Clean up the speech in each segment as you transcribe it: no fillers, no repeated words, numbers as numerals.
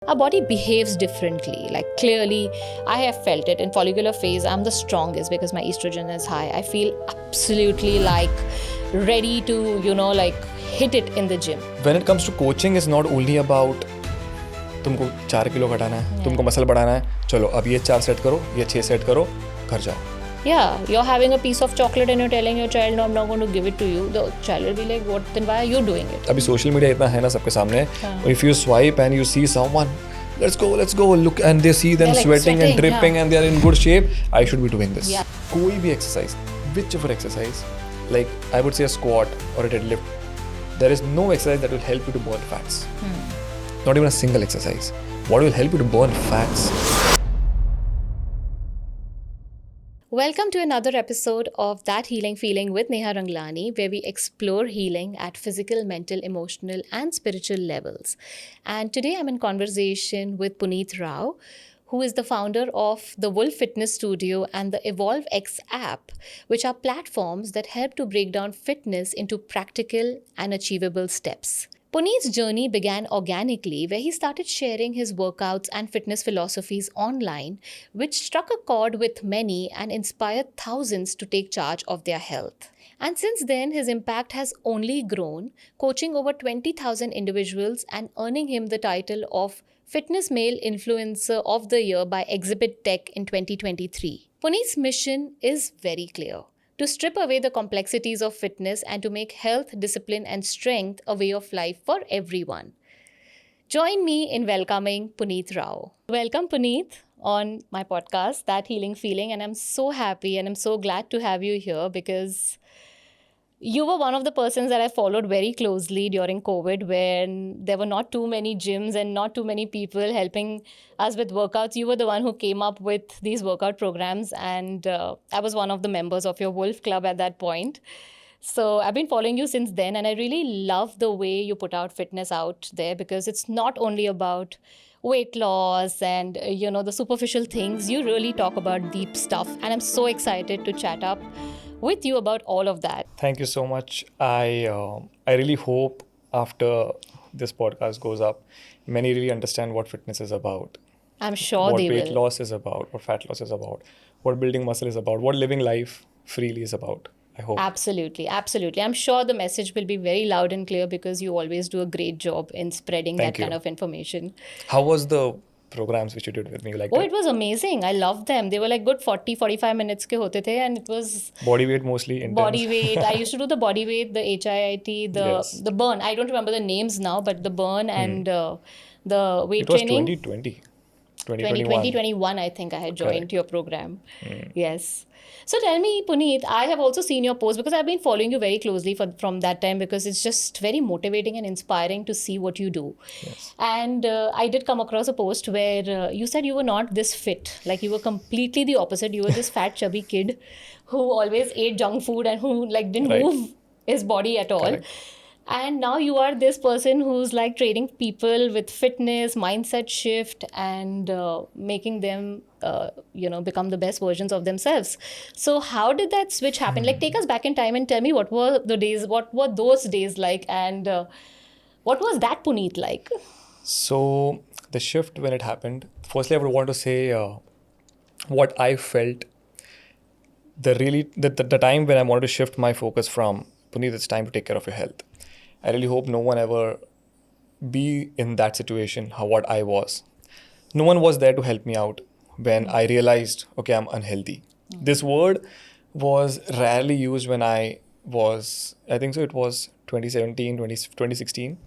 Our body behaves differently. Like clearly, I have felt it in follicular phase. I'm the strongest because my estrogen is high. I feel absolutely like ready to, hit it in the gym. When it comes to coaching, it's not only about तुमको 4 kilo घटाना है, तुमको muscle बढ़ाना है, चलो अब ये 4 set करो, ये 6 सेट करो, घर जाओ. Yeah, you're having a piece of chocolate and you're telling your child, no, I'm not going to give it to you. The child will be like, what? Then why are you doing it? अभी social media इतना है ना सबके सामने. If you swipe and you see someone, let's go, look, and they see them sweating and dripping and they are in good shape, I should be doing this. Yeah. कोई भी exercise, whichever exercise, like I would say a squat or a deadlift, there is no exercise that will help you to burn fats. Not even a single exercise. What will help you to burn fats? Welcome to another episode of That Healing Feeling with Neha Ranglani, where we explore healing at physical, mental, emotional, and spiritual levels. And today I'm in conversation with Puneet Rao, who is the founder of the Wolf Fitness Studio and the EvolvX app, which are platforms that help to break down fitness into practical and achievable steps. Puneet's journey began organically, where he started sharing his workouts and fitness philosophies online, which struck a chord with many and inspired thousands to take charge of their health. And since then, his impact has only grown, coaching over 20,000 individuals and earning him the title of Fitness Male Influencer of the Year by Exhibit Tech in 2023. Puneet's mission is very clear: to strip away the complexities of fitness and to make health, discipline, and strength a way of life for everyone. Join me in welcoming Puneet Rao. Welcome, Puneet, on my podcast, That Healing Feeling. And I'm so happy and I'm so glad to have you here because you were one of the persons that I followed very closely during COVID, when there were not too many gyms and not too many people helping us with workouts. You were the one who came up with these workout programs, and I was one of the members of your Wolf Club at that point. So I've been following you since then, and I really love the way you put out fitness out there, because it's not only about weight loss and the superficial things. You really talk about deep stuff, and I'm so excited to chat up with you about all of that. Thank you so much. I really hope after this podcast goes up, many really understand what fitness is about. I'm sure what they weight will. loss is about, what fat loss is about, what building muscle is about, what living life freely is about. I hope. Absolutely. I'm sure the message will be very loud and clear because you always do a great job in spreading Thank that you. kind of information. How was the programs which you did with me? Like Oh, it was amazing. I loved them. They were like good 40-45 minutes ke hote the, and it was body weight mostly intense. body weight. I used to do the body weight, the HIIT, Yes. the burn. I don't remember the names now, but the burn and the weight It was training. 2020. 2021, I think I had joined Correct. your program. Yes. So tell me, Puneet, I have also seen your post because I've been following you very closely from that time, because it's just very motivating and inspiring to see what you do. Yes. And I did come across a post where you said you were not this fit. Like you were completely the opposite. You were this fat, chubby kid who always ate junk food and who didn't Right. move his body at all. Correct. And now you are this person who's like training people with fitness, mindset shift, and making them, become the best versions of themselves. So how did that switch happen? Like, take us back in time and tell me what were those days like, and what was that Puneet like? So the shift when it happened, firstly, I would want to say what I felt. The time when I wanted to shift my focus from, Puneet, it's time to take care of your health. I really hope no one ever be in that situation, what I was. No one was there to help me out when I realized, okay, I'm unhealthy. This word was rarely used when I think so it was 2017, 2016.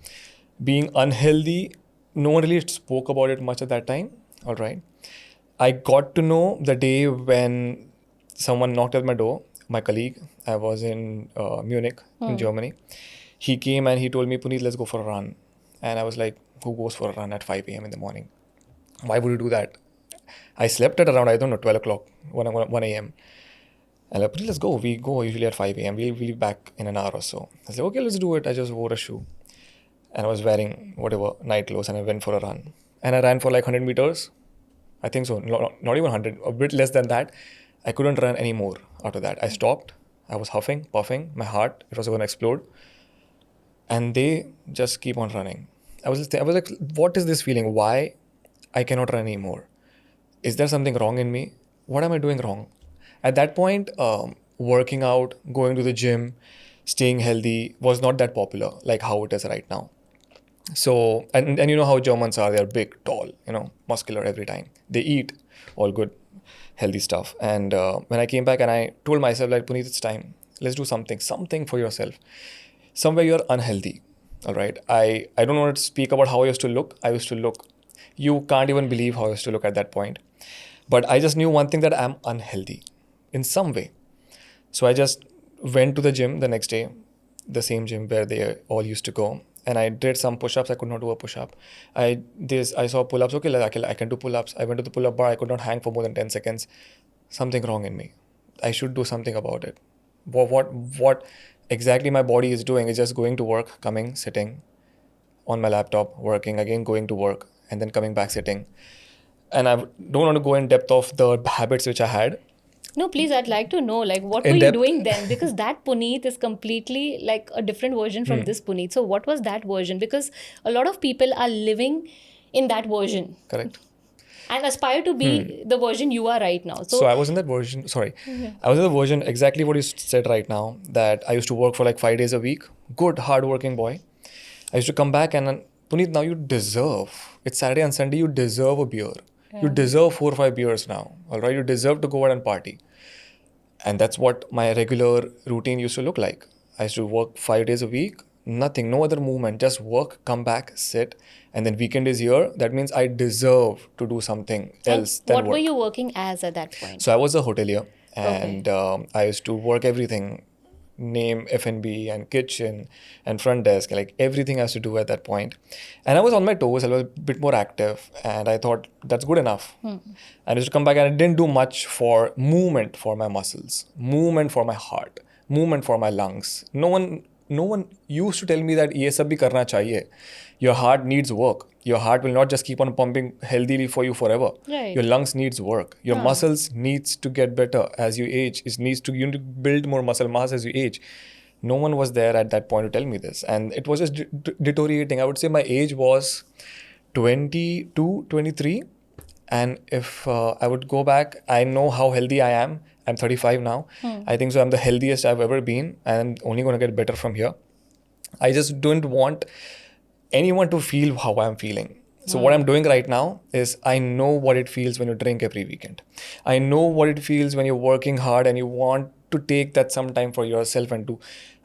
Being unhealthy, no one really spoke about it much at that time. All right. I got to know the day when someone knocked at my door, my colleague. I was in Munich, in Germany. He came and he told me, Puneet, let's go for a run. And I was like, who goes for a run at 5 a.m. in the morning? Why would you do that? I slept at around, 12 o'clock, 1 a.m. And I'm like, Puneet, let's go. We go usually at 5 a.m. We'll be back in an hour or so. I said, okay, let's do it. I just wore a shoe. And I was wearing whatever, night clothes, and I went for a run. And I ran for like 100 meters. I think so. Not even 100, a bit less than that. I couldn't run anymore after that. I stopped. I was huffing, puffing. My heart, it was going to explode. And they just keep on running. I was like, what is this feeling? Why I cannot run anymore. Is there something wrong in me? What am I doing wrong? At that point, working out, going to the gym, staying healthy was not that popular like how it is right now. So, and you know how Germans are, they're big, tall, muscular every time. They eat all good, healthy stuff. And when I came back and I told myself, like, Puneet, it's time. Let's do something for yourself. Somewhere you're unhealthy, all right? I don't want to speak about how I used to look. I used to look, you can't even believe how I used to look at that point. But I just knew one thing, that I'm unhealthy in some way. So I just went to the gym the next day, the same gym where they all used to go. And I did some push-ups. I could not do a push-up. I saw pull-ups. Okay, like, I can do pull-ups. I went to the pull-up bar. I could not hang for more than 10 seconds. Something wrong in me. I should do something about it. What exactly my body is doing is just going to work, coming, sitting on my laptop, working, again going to work, and then coming back, sitting. And I don't want to go in depth of the habits which I had. No, please, I'd like to know, like, what were In you depth. doing then? Because that Puneet is completely like a different version from this Puneet. So, what was that version? Because a lot of people are living in that version Correct. and aspire to be the version you are right now. So I was in that version, I was in the version exactly what you said right now, that I used to work for like 5 days a week. Good, hard-working boy. I used to come back and Puneet, now you deserve, it's Saturday and Sunday, you deserve a beer. You deserve 4 or 5 beers now, all right? You deserve to go out and party. And that's what my regular routine used to look like. I used to work 5 days a week, nothing, no other movement, just work, come back, sit, and then weekend is here. That means I deserve to do something And else than what were work. you working as at that point? So I was a hotelier, and I used to work everything, name F&B and kitchen and front desk, like everything I used to do at that point. And I was on my toes, I was a bit more active, and I thought that's good enough. I used to come back and I didn't do much for movement for my muscles, movement for my heart, movement for my lungs. No one used to tell me that ये सब भी करना चाहिए. Your heart needs work. Your heart will not just keep on pumping healthily for you forever. Right. Your lungs needs work. Your muscles needs to get better as you age. You need to build more muscle mass as you age. No one was there at that point to tell me this, and it was just deteriorating. I would say my age was 22, 23. And if I would go back, I know how healthy I am. I'm 35 now. I think so. I'm the healthiest I've ever been, and I'm only going to get better from here. I just don't want anyone to feel how I'm feeling. So what I'm doing right now is I know what it feels when you drink every weekend. I know what it feels when you're working hard and you want to take that some time for yourself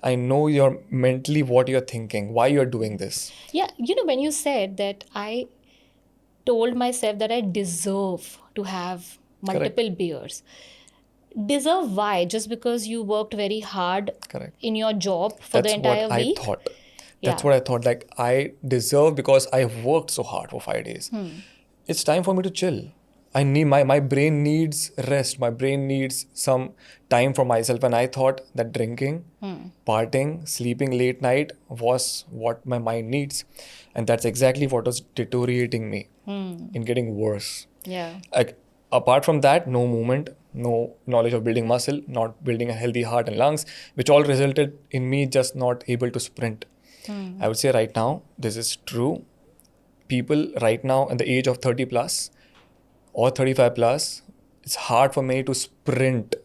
I know you're mentally what you're thinking, why you're doing this. Yeah, when you said that, I told myself that I deserve to have multiple beers. Deserve why? Just because you worked very hard Correct. in your job for the That's entire what week? I thought. That's what I thought. Like, I deserve because I worked so hard for 5 days. It's time for me to chill. I need my brain needs rest. My brain needs some time for myself. And I thought that drinking, partying, sleeping late night was what my mind needs. And that's exactly what was deteriorating me in getting worse. Yeah. Like, apart from that, no movement, no knowledge of building muscle, not building a healthy heart and lungs, which all resulted in me just not able to sprint. I would say right now, this is true. People right now in the age of 30 plus or 35 plus, it's hard for many to sprint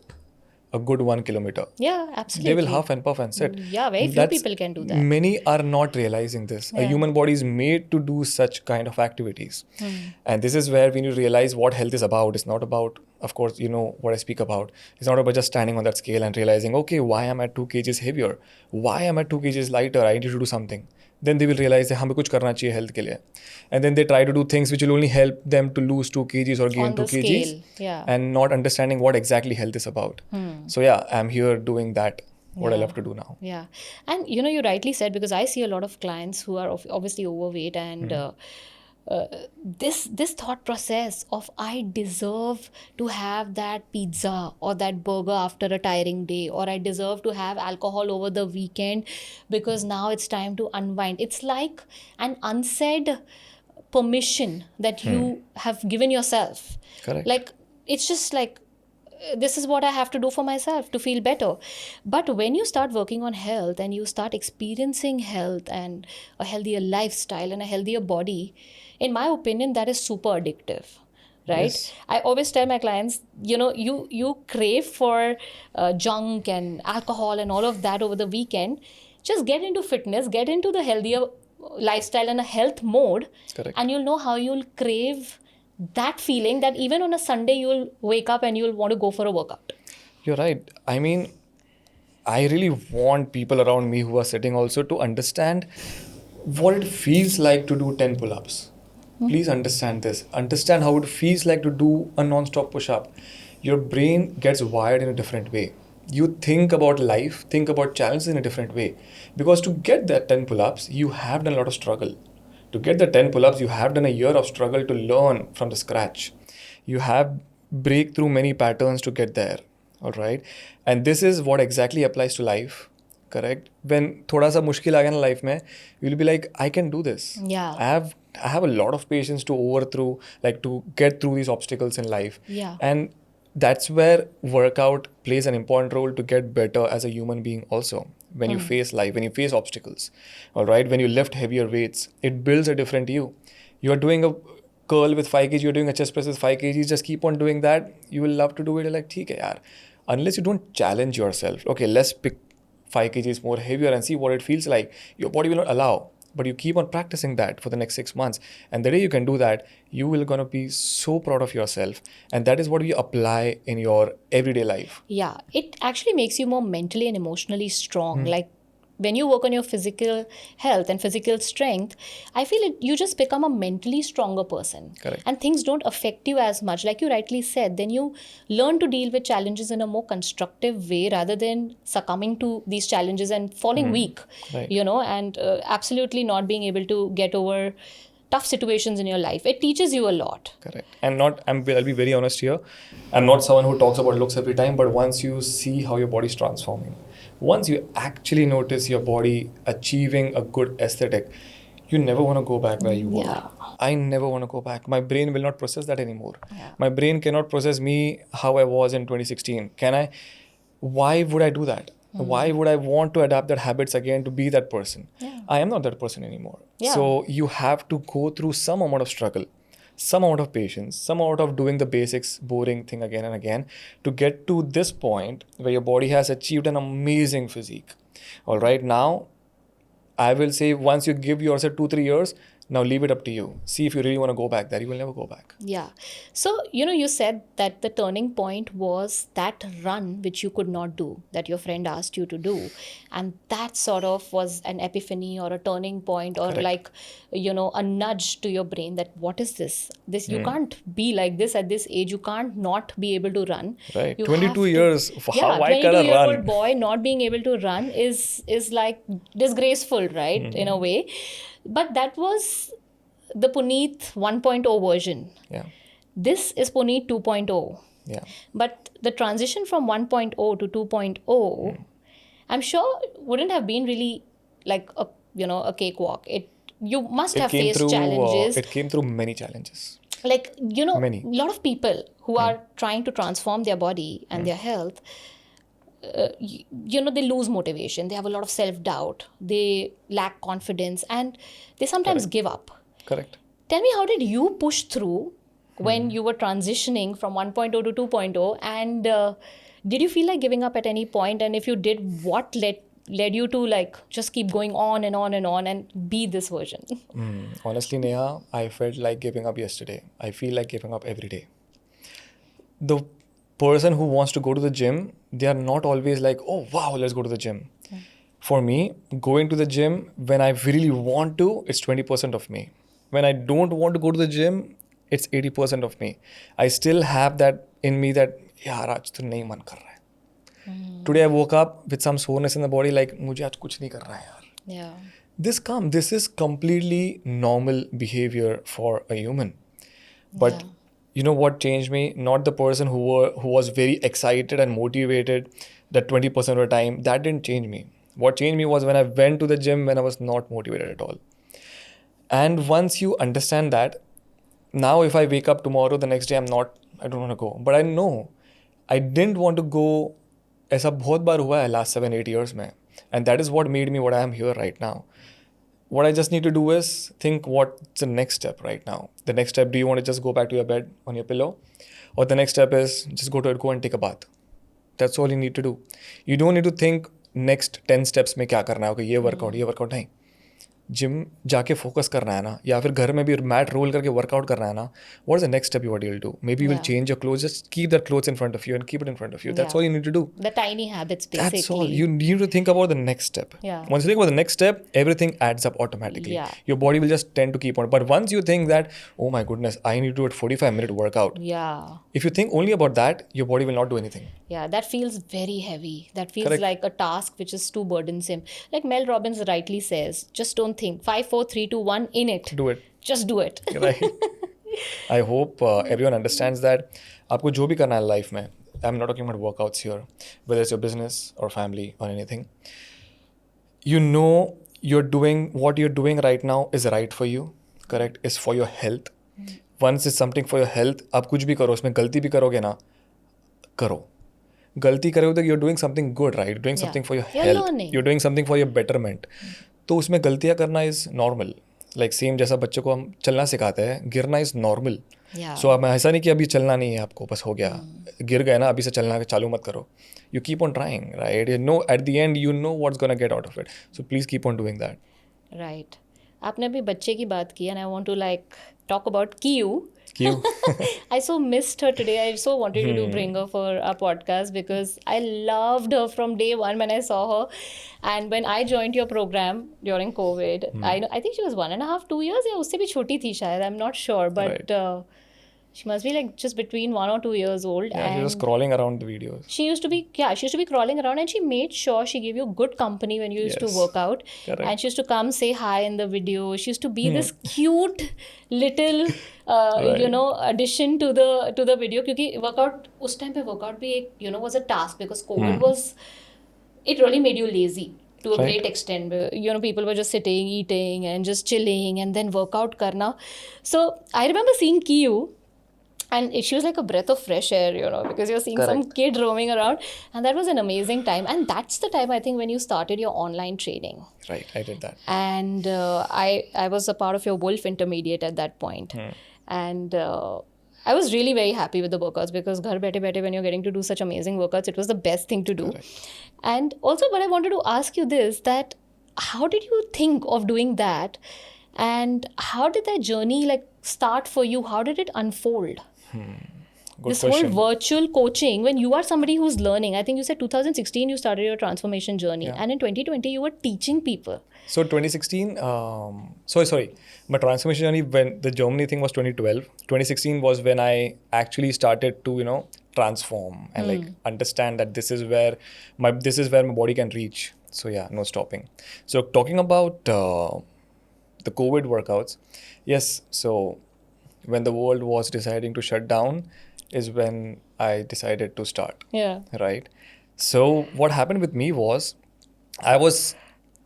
a good 1 kilometer. Yeah, They absolutely. will huff and puff and sit. Yeah, very few people can do that. Many are not realizing this. A human body is made to do such kind of activities. And this is where we need to realize what health is about. It's not about, of course, you know what I speak about. It's not about just standing on that scale and realizing, okay, why am I 2 kgs heavier? Why am I 2 kgs lighter? I need to do something. Then they will realize that हमें कुछ करना चाहिए health के लिए. And then they try to do things which will only help them to lose 2 kgs or gain On 2 the kgs. scale, yeah. And not understanding what exactly health is about. So yeah, I'm here doing that, what I love to do now. Yeah. And you rightly said, because I see a lot of clients who are obviously overweight, and this thought process of I deserve to have that pizza or that burger after a tiring day, or I deserve to have alcohol over the weekend because now it's time to unwind. It's like an unsaid permission that you have given yourself. Correct. Like, it's just like, this is what I have to do for myself to feel better. But when you start working on health and you start experiencing health and a healthier lifestyle and a healthier body, in my opinion, that is super addictive. Right? Yes. I always tell my clients, you crave for junk and alcohol and all of that over the weekend. Just get into fitness, get into the healthier lifestyle and a health mode, Correct. and you'll know how you'll crave that feeling that even on a Sunday you'll wake up and you'll want to go for a workout. You're right. I mean, I really want people around me who are sitting also to understand what it feels like to do 10 pull ups. Please understand this. Understand how it feels like to do a non stop push up. Your brain gets wired in a different way. You think about life, think about challenges in a different way. Because to get that 10 pull ups, you have done a lot of struggle. To get the 10 pull ups, you have done a year of struggle to learn from the scratch. You have break through many patterns to get there. All right. And this is what exactly applies to life. Correct. When thoda sa mushkil aa gaya na life mein, you'll be like, I can do this. Yeah. I have a lot of patience to overthrow, like to get through these obstacles in life. Yeah. And that's where workout plays an important role to get better as a human being also. When you face life, when you face obstacles, all right, when you lift heavier weights, it builds a different you. You are doing a curl with 5 kg, you're doing a chest press with 5 kg, just keep on doing that. You will love to do it. You're like, theek hai yaar. Unless you don't challenge yourself, okay, let's pick 5 kgs more heavier and see what it feels like. Your body will not allow, but you keep on practicing that for the next 6 months. And the day you can do that, you will gonna be so proud of yourself. And that is what you apply in your everyday life. Yeah, it actually makes you more mentally and emotionally strong. Like when you work on your physical health and physical strength, I feel you just become a mentally stronger person. Correct. And things don't affect you as much. Like you rightly said, then you learn to deal with challenges in a more constructive way rather than succumbing to these challenges and falling weak, Right. and absolutely not being able to get over tough situations in your life. It teaches you a lot. Correct. And I'll be very honest here. I'm not someone who talks about looks every time, but once you see how your body's transforming, once you actually notice your body achieving a good aesthetic, you never want to go back where you were. Yeah. I never want to go back. My brain will not process that anymore. Yeah. My brain cannot process me how I was in 2016. Can I? Why would I do that? Why would I want to adapt that habits again to be that person? Yeah. I am not that person anymore. Yeah. So you have to go through some amount of struggle, some amount of patience, some amount of doing the basics, boring thing again and again to get to this point where your body has achieved an amazing physique. All right, now I will say once you give yourself 2-3 years, now leave it up to you. See if you really want to go back there. You will never go back. Yeah. So, you said that the turning point was that run which you could not do, that your friend asked you to do. And that sort of was an epiphany or a turning point or Correct. like, a nudge to your brain that what is this? You can't be like this at this age. You can't not be able to run. Right. You 22 have to- years. Yeah, Why can I 22-year-old run? boy not being able to run is like disgraceful, right? In a way. But that was the Puneet 1.0 version. Yeah. This is Puneet 2.0. Yeah. But the transition from 1.0 to 2.0, I'm sure wouldn't have been really like a cakewalk. You must have faced challenges. It came through many challenges. Like, Many. a lot of people who are trying to transform their body and their health, they lose motivation. They have a lot of self-doubt. They lack confidence and they sometimes give up. Correct. Tell me, how did you push through when you were transitioning from 1.0 to 2.0? And did you feel like giving up at any point? And if you did, what led you to like just keep going on and on and on and be this version? Honestly, Neha, I felt like giving up yesterday. I feel like giving up every day. The person who wants to go to the gym, they are not always like, oh, wow, let's go to the gym. For me, going to the gym when I really want to, it's 20% of me. When I don't want to go to the gym, it's 80% of me. I still have that in me that, yaar, aaj to nahi man kar raha hai. Today I woke up with some soreness in the body, like, mujhe aaj kuch nahi kar raha hai yaar. Yeah. This is completely normal behavior for a human. But Yeah. you know what changed me? Not the person who was very excited and motivated that 20% of the time. That didn't change me. What changed me was when I went to the gym when I was not motivated at all. And once you understand that, now if I wake up tomorrow, the next day I don't want to go. But I know I didn't want to go. ऐसा बहुत बार हुआ है last 7-8 years में. And that is what made me what I am here right now. what I just need to do is think what's the next step right now. The next step, do you want to just go back to your bed on your pillow? Or the next step is just go and take a bath. That's all you need to do. You don't need to think next 10 steps में क्या करना है. Okay, ये workout नहीं. Gym जाके focus करना है ना, या फिर घर में भी मैट रोल करके वर्कआउट करना है ना, what is the next step you will do? Maybe you will Yeah. change your clothes. Just keep that clothes in front of you and keep it in front of you. That's Yeah. all you need to do. The tiny habits, basically. That's all. You need to think about the next step. Yeah. Once you think about the next step, everything adds up automatically. Yeah. Your body will just tend to keep on. But once you think that, oh my goodness, I need to do a 45-minute workout. Yeah. If you think only about that, your body will not do anything. Yeah, that feels very heavy. That feels Correct. like a task which is too burdensome. Like Mel Robbins rightly says, just don't think. 5, 4, 3, 2, 1, in it. Do it. Just do it. Right. I hope everyone understands that. आपको जो भी करना है life में, I'm not talking about workouts here, whether it's your business or family or anything. You know you're doing what you're doing right now is right for you, correct? Is for your health. Once it's something for your health, आप कुछ भी करो, उसमें गलती भी करोगे ना, करो. गलती करोगे तो you're doing something good, right? Doing Yeah. something for your You're health. learning. You're doing something for your betterment. तो उसमें गलतियाँ करना is normal. Like same जैसा बच्चों को हम चलना सिखाते हैं, गिरना is normal. Yeah. सो अब ऐसा नहीं कि अभी चलना नहीं है आपको, बस हो गया, गिर गए ना, अभी से चलना चालू मत करो. You keep on trying, right? You know at the end you know what's gonna get out of it. So please keep on doing that. Right. आपने अभी बच्चे की बात की and I want to like talk about Kiyu. Kiyu. I so missed her today. I so wanted to bring her for our podcast because I loved her from day one when I saw her. And when I joined your program during COVID, I think she was 1.5, 2 years. या उससे भी छोटी थी शायद. I'm not sure, but she must be like just between 1 or 2 years old. Yeah, and she was crawling around the videos. she used to be crawling around, and she made sure she gave you good company when you used to Yes. work out. Correct. And she used to come say hi in the video. She used to be this cute little Right. addition to the video, क्योंकि workout उस time पे workout भी एक was a task because COVID was, it really made you lazy to a Right. great extent. People were just sitting, eating and just chilling, and then workout karna. So I remember seeing Kiyu. And she was like a breath of fresh air, because you're seeing some Correct. kid roaming around. And that was an amazing time. And that's the time, I think, when you started your online training. Right, I did that. And I was a part of your Wolf Intermediate at that point. And I was really very happy with the workouts because ghar baithe baithe, when you're getting to do such amazing workouts, it was the best thing to do. Correct. And also, but I wanted to ask you this, that how did you think of doing that? And how did that journey like start for you? How did it unfold? Good This question. whole virtual coaching, when you are somebody who's learning, I think you said 2016 you started your transformation journey, Yeah. and in 2020 you were teaching people. So 2016, sorry, my transformation journey, when the Germany thing was 2012. 2016 was when I actually started to, transform and like understand that this is where my body can reach. So yeah, no stopping. So talking about the COVID workouts, yes. So when the world was deciding to shut down is when I decided to start. Yeah. Right. So what happened with me was I was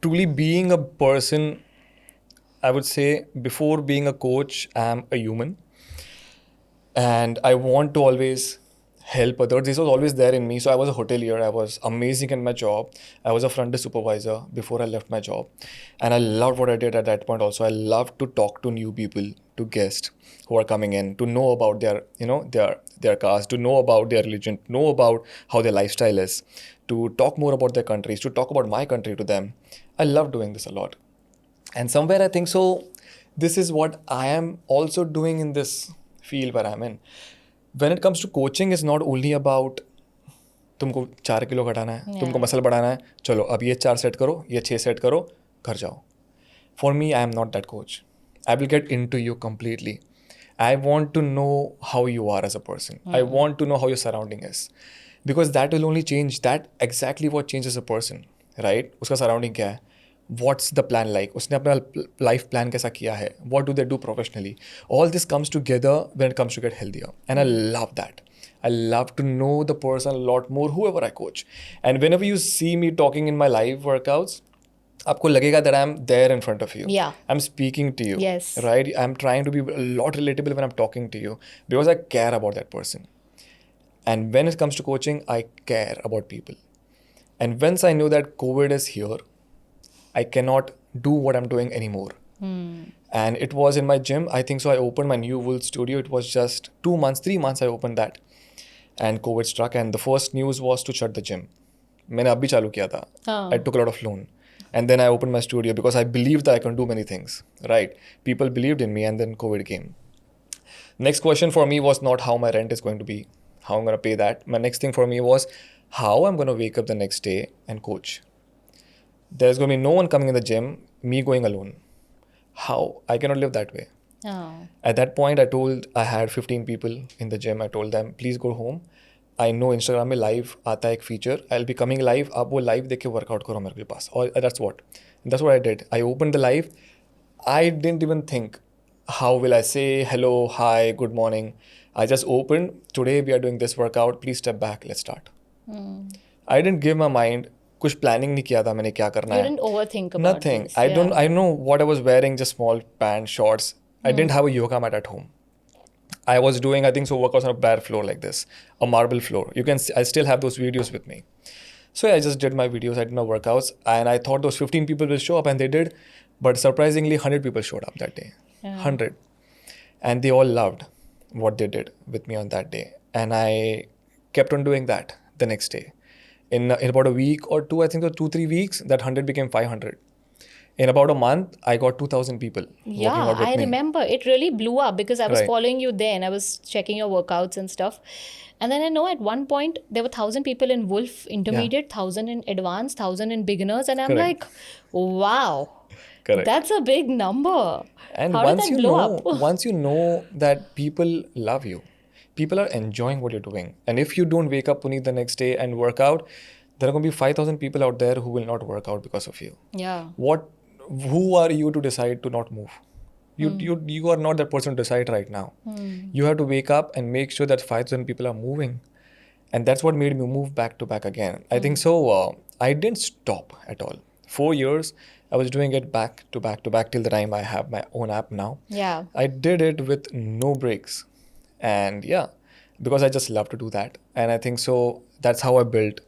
truly being a person. I would say before being a coach, I'm a human, and I want to always help others. This was always there in me. So I was a hotelier. I was amazing in my job. I was a front desk supervisor before I left my job, and I loved what I did at that point. Also, I loved to talk to new people, to guests who are coming in, to know about their caste, to know about their religion, to know about how their lifestyle is, to talk more about their countries, to talk about my country to them. I love doing this a lot. And somewhere I think so, this is what I am also doing in this field where I'm in. When it comes to coaching, it's not only about तुमको 4 kilo घटाना है, तुमको muscle बढ़ाना है, चलो अब ये 4 set करो, ये 6 सेट करो, घर जाओ. For me, I am not that coach. I will get into you completely. I want to know how you are as a person. I want to know how your surrounding is. Because that will only change, that exactly what changes a person, right? उसका surrounding क्या है? What's the plan like? उसने अपना life plan कैसा किया है? What do they do professionally? All this comes together when it comes to get healthier. And I love that. I love to know the person a lot more, whoever I coach. And whenever you see me talking in my live workouts, आपको लगेगा that I'm there in front of you. Yeah. I'm speaking to you. Yes. Right? I'm trying to be a lot relatable when I'm talking to you because I care about that person. And when it comes to coaching, I care about people. And once I know that COVID is here, I cannot do what I'm doing anymore. And it was in my gym. I think so. I opened my new wool studio. It was just 2 months, 3 months I opened that. And COVID struck. And the first news was to shut the gym. मैंने अभी चालू किया था. I took a lot of loan. And then I opened my studio because I believed that I can do many things. Right? People believed in me, and then COVID came. Next question for me was not how my rent is going to be, how I'm going to pay that. My next thing for me was how I'm going to wake up the next day and coach. There's going to be no one coming in the gym, me going alone. How? I cannot live that way. Oh. At that point, I had 15 people in the gym. I told them, please go home. I know Instagram में live आता है एक feature. I'll be coming live. आप वो live देख के workout करो मेरे पास. Or that's what I did. I opened the live. I didn't even think, how will I say hello, hi, good morning. I just opened. Today we are doing this workout. Please step back. Let's start. I didn't give my mind. कुछ planning नहीं किया था मैंने क्या करना है. You didn't overthink about Nothing. this. I know what I was wearing, just small pants, shorts. I didn't have a yoga mat at home. I was doing, I think so, workouts on a bare floor like this, a marble floor. You can see, I still have those videos with me. So I just did my videos, I did my workouts, and I thought those 15 people will show up, and they did. But surprisingly, 100 people showed up that day. 100. And they all loved what they did with me on that day. And I kept on doing that the next day. In about a week or two, I think, or 2-3 weeks, that 100 became 500. In about a month, I got 2,000 people working out with I me. remember. It really blew up because I was Right. following you then. I was checking your workouts and stuff. And then I know at one point there were 1,000 people in Wolf Intermediate, 1,000 in Advanced, 1,000 in Beginners. And I'm Correct. like, wow, Correct. that's a big number. And How did once that you blow know, up? once you know that people love you, people are enjoying what you're doing. And if you don't wake up, Puneet, the next day and work out, there are going to be 5,000 people out there who will not work out because of you. Yeah. Who are you to decide to not move? You are not that person to decide right now. You have to wake up and make sure that 5,000 people are moving. And that's what made me move back to back again. I think so. I didn't stop at all. 4 years, I was doing it back to back to back till the time I have my own app now. Yeah. I did it with no breaks. And yeah, because I just love to do that. And I think so that's how I built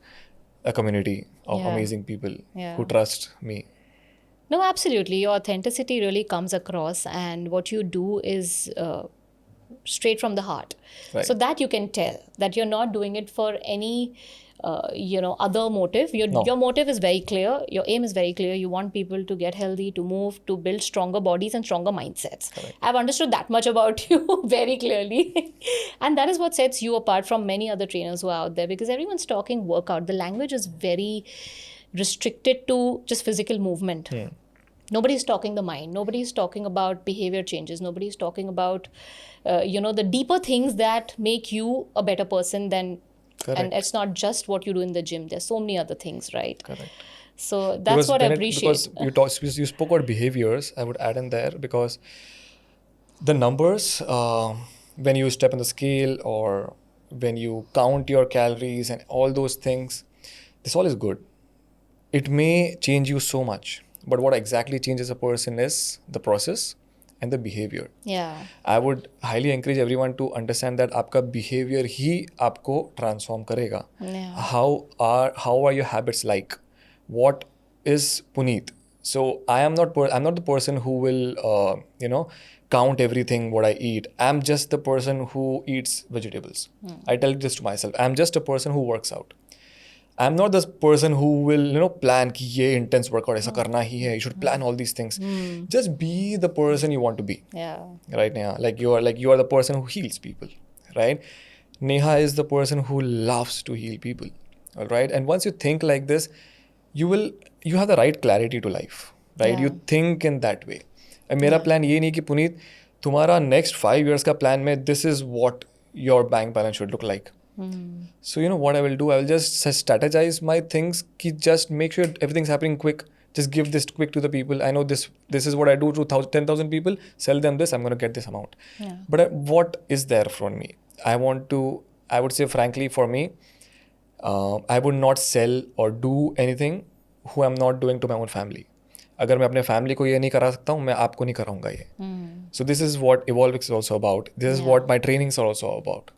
a community of Yeah. amazing people Yeah. who trust me. No, absolutely. Your authenticity really comes across, and what you do is straight from the heart. Right. So that you can tell that you're not doing it for any, other motive. No. Your motive is very clear. Your aim is very clear. You want people to get healthy, to move, to build stronger bodies and stronger mindsets. Correct. I've understood that much about you very clearly. And that is what sets you apart from many other trainers who are out there, because everyone's talking workout. The language is very restricted to just physical movement. Nobody's talking the mind. Nobody's talking about behavior changes. Nobody's talking about, the deeper things that make you a better person than. Correct. And it's not just what you do in the gym. There's so many other things, right? Correct. So that's Because what I when appreciate. because you spoke about behaviors, I would add in there because the numbers, when you step on the scale or when you count your calories and all those things, this all is good. It may change you so much, but what exactly changes a person is the process and the behavior. Yeah. I would highly encourage everyone to understand that आपका behavior ही आपको transform करेगा. Yeah. How are your habits like? What is Puneet? So I'm not the person who will count everything what I eat. I'm just the person who eats vegetables. I tell this to myself. I'm just a person who works out. I'm not this person who will plan कि ये intense workout ऐसा करना ही है. You should plan all these things. Just be the person you want to be. Yeah. Right, Neha? You are the person who heals people, right? Neha is the person who loves to heal people, all right? And once you think like this, you have the right clarity to life, right? Yeah. You think in that way. And मेरा plan ये नहीं कि पुनीत तुम्हारा next 5 years का plan में this is what your bank balance should look like. So what I will do, I will just strategize my things ki just make sure everything's happening quick. Just give this quick to the people. I know this is what I do to 10,000 people. Sell them this, I'm going to get this amount. Yeah. But what is there for me? I would say frankly for me, I would not sell or do anything who I'm not doing to my own family. अगर मैं अपने family को ये नहीं करा सकता हूँ मैं आपको नहीं कराऊंगा ये. So this is what EvolvX is also about. This is what my trainings are also about.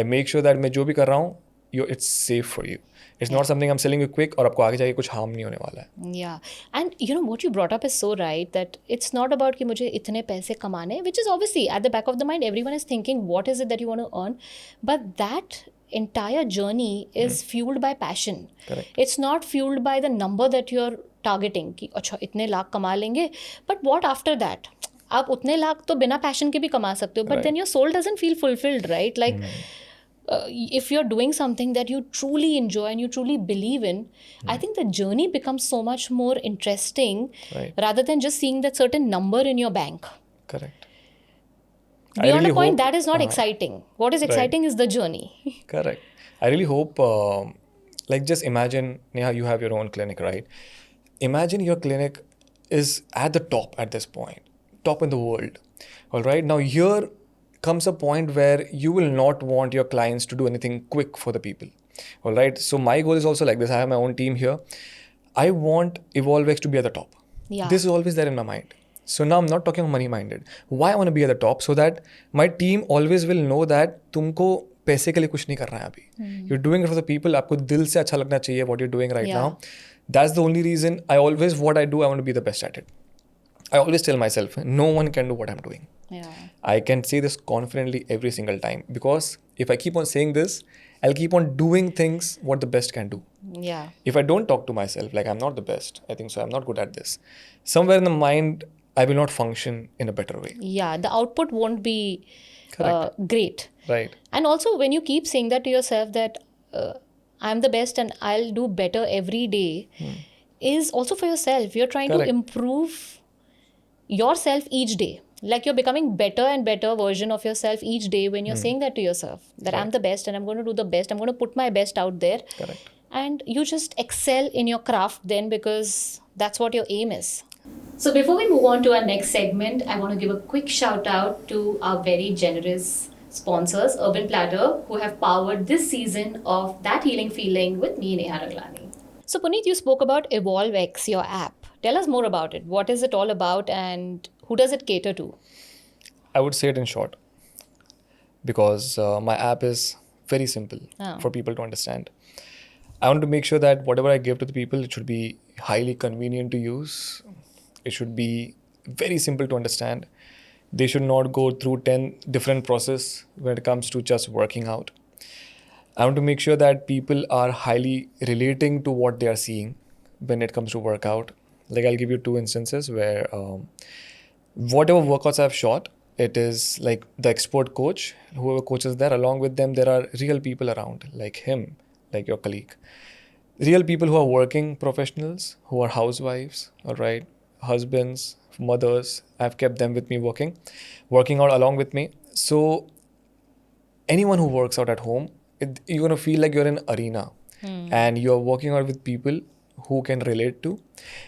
I make sure that मैं जो भी कर रहा हूँ it's safe for you. It's not something I'm selling you quick और आपको आगे जाके कुछ harm नहीं होने वाला है. Yeah. And you know what you brought up is so right, that it's not about कि मुझे इतने पैसे कमाने, which is obviously at the back of the mind, everyone is thinking what is it that you want to earn. But that entire journey is fueled by passion. Correct. It's not fueled by the number that you're targeting कि अच्छा इतने लाख कमा लेंगे. But what after that? आप उतने लाख तो बिना passion के भी कमा सकते हो, but then your soul doesn't feel fulfilled, right? Like if you're doing something that you truly enjoy and you truly believe in, I think the journey becomes so much more interesting, Right. rather than just seeing that certain number in your bank. Correct. Beyond really a point, hope- that is not exciting. What is exciting is the journey. Correct. I really hope, like, just imagine, Neha, you have your own clinic, right? Imagine your clinic is at the top at this point, top in the world. All right. Now, here comes a point where you will not want your clients to do anything quick for the people. All right. So, my goal is also like this. I have my own team here. I want EvolvX to be at the top. Yeah. This is always there in my mind. So now I'm not talking money minded. Why I want to be at the top? So that my team always will know that तुमको पैसे के लिए कुछ नहीं कर रहा है अभी. You're doing it for the people. आपको दिल से अच्छा लगना चाहिए what you're doing right Yeah. now. That's the only reason what I do, I want to be the best at it. I always tell myself, no one can do what I'm doing. Yeah. I can say this confidently every single time, because if I keep on saying this, I'll keep on doing things what the best can do. Yeah. If I don't talk to myself like I'm not the best, I think so, I'm not good at this, somewhere in the mind, I will not function in a better way. Yeah. The output won't be great. Right. And also, when you keep saying that to yourself, that I'm the best and I'll do better every day, is also for yourself. You're trying Correct. to improve yourself each day. Like you're becoming better and better version of yourself each day when you're saying that to yourself, that I'm the best and I'm going to do the best. I'm going to put my best out there. Correct. And you just excel in your craft then, because that's what your aim is. So before we move on to our next segment, I want to give a quick shout out to our very generous sponsors, Urban Platter, who have powered this season of That Healing Feeling with me, Neha Ranglani. So Puneet, you spoke about EvolvX, your app. Tell us more about it. What is it all about and who does it cater to? I would say it in short, because my app is very simple for people to understand. I want to make sure that whatever I give to the people, it should be highly convenient to use. It should be very simple to understand. They should not go through 10 different processes when it comes to just working out. I want to make sure that people are highly relating to what they are seeing when it comes to workout. Like, I'll give you 2 instances where whatever workouts I've shot, it is like the expert coach, whoever coaches there, along with them, there are real people around, like him, like your colleague. Real people who are working professionals, who are housewives, all right, husbands, mothers. I've kept them with me working out along with me. So anyone who works out at home, you're going to feel like you're in an arena and you're working out with people who can relate to,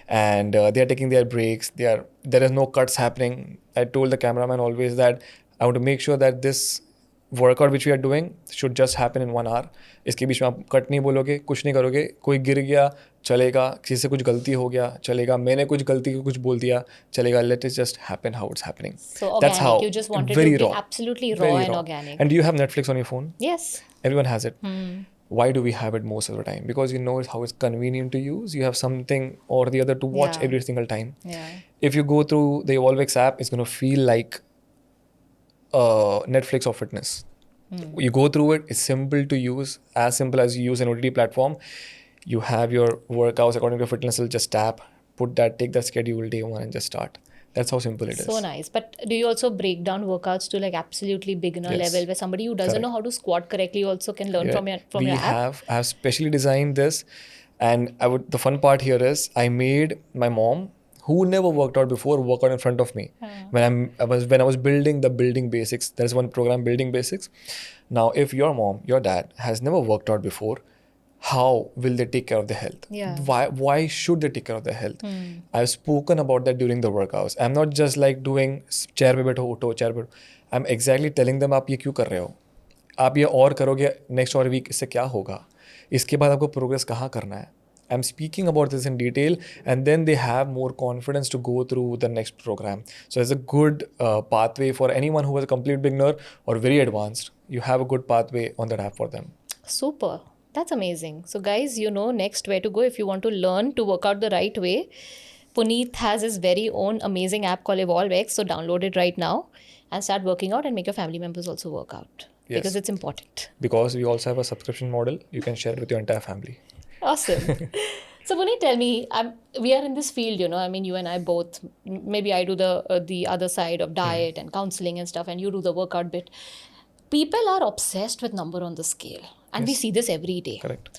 and they are taking their breaks. There is no cuts happening. I told the cameraman always that I want to make sure that this workout which we are doing should just happen in 1 hour. इसके बीच में आप cut नहीं बोलोगे, कुछ नहीं करोगे, कोई गिर गया चलेगा, किसी से कुछ गलती हो गया चलेगा, मैंने कुछ गलती को कुछ बोल दिया चलेगा. Let it just happen how it's happening. So organic. That's how. You just wanted very to be raw. absolutely raw Very and raw. organic. And do you have Netflix on your phone? Yes. Everyone has it. Why do we have it most of the time? Because you know how it's convenient to use. You have something or the other to watch Yeah. every single time. Yeah. If you go through the EvolvX app, it's going to feel like Netflix of fitness. You go through it, it's simple to use, as simple as you use an OTT platform. You have your workouts according to your fitness level, just tap, put that, take that schedule day 1 and just start. That's how simple it is. So nice. But do you also break down workouts to like absolutely beginner Yes. level, where somebody who doesn't Correct. know how to squat correctly also can learn Yeah. from your app? I have specially designed this, and the fun part here is I made my mom, who never worked out before, work out in front of me. When I was building the building basics. There is one program, Building Basics. Now, if your mom, your dad has never worked out before, how will they take care of their health? Yeah. Why should they take care of their health? I've spoken about that during the workouts. I'm not just like doing chair पे बैठो उठो chair पे. I'm exactly telling them आप ये क्यों कर रहे हो? आप ये और करोगे next और week, इससे क्या होगा? इसके बाद आपको progress कहाँ करना है? I'm speaking about this in detail, and then they have more confidence to go through the next program. So it's a good pathway for anyone who is a complete beginner or very advanced. You have a good pathway on that app for them. Super. That's amazing. So, guys, you know next where to go if you want to learn to work out the right way. Puneet has his very own amazing app called EvolvX. So, download it right now and start working out and make your family members also work out because Yes. it's important. Because we also have a subscription model. You can share it with your entire family. Awesome. So, Puneet, tell me, we are in this field, you know. I mean, you and I both. Maybe I do the other side of diet and counseling and stuff, and you do the workout bit. People are obsessed with number on the scale, and we Yes. see this every day. Correct.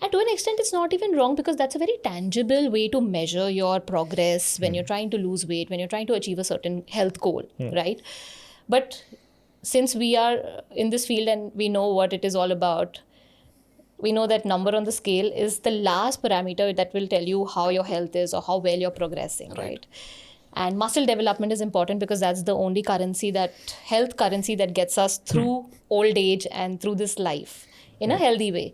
And to an extent, it's not even wrong because that's a very tangible way to measure your progress when you're trying to lose weight, when you're trying to achieve a certain health goal, right? But since we are in this field and we know what it is all about, we know that number on the scale is the last parameter that will tell you how your health is or how well you're progressing, right? And muscle development is important because that's the only currency health currency that gets us through old age and through this life in a healthy way.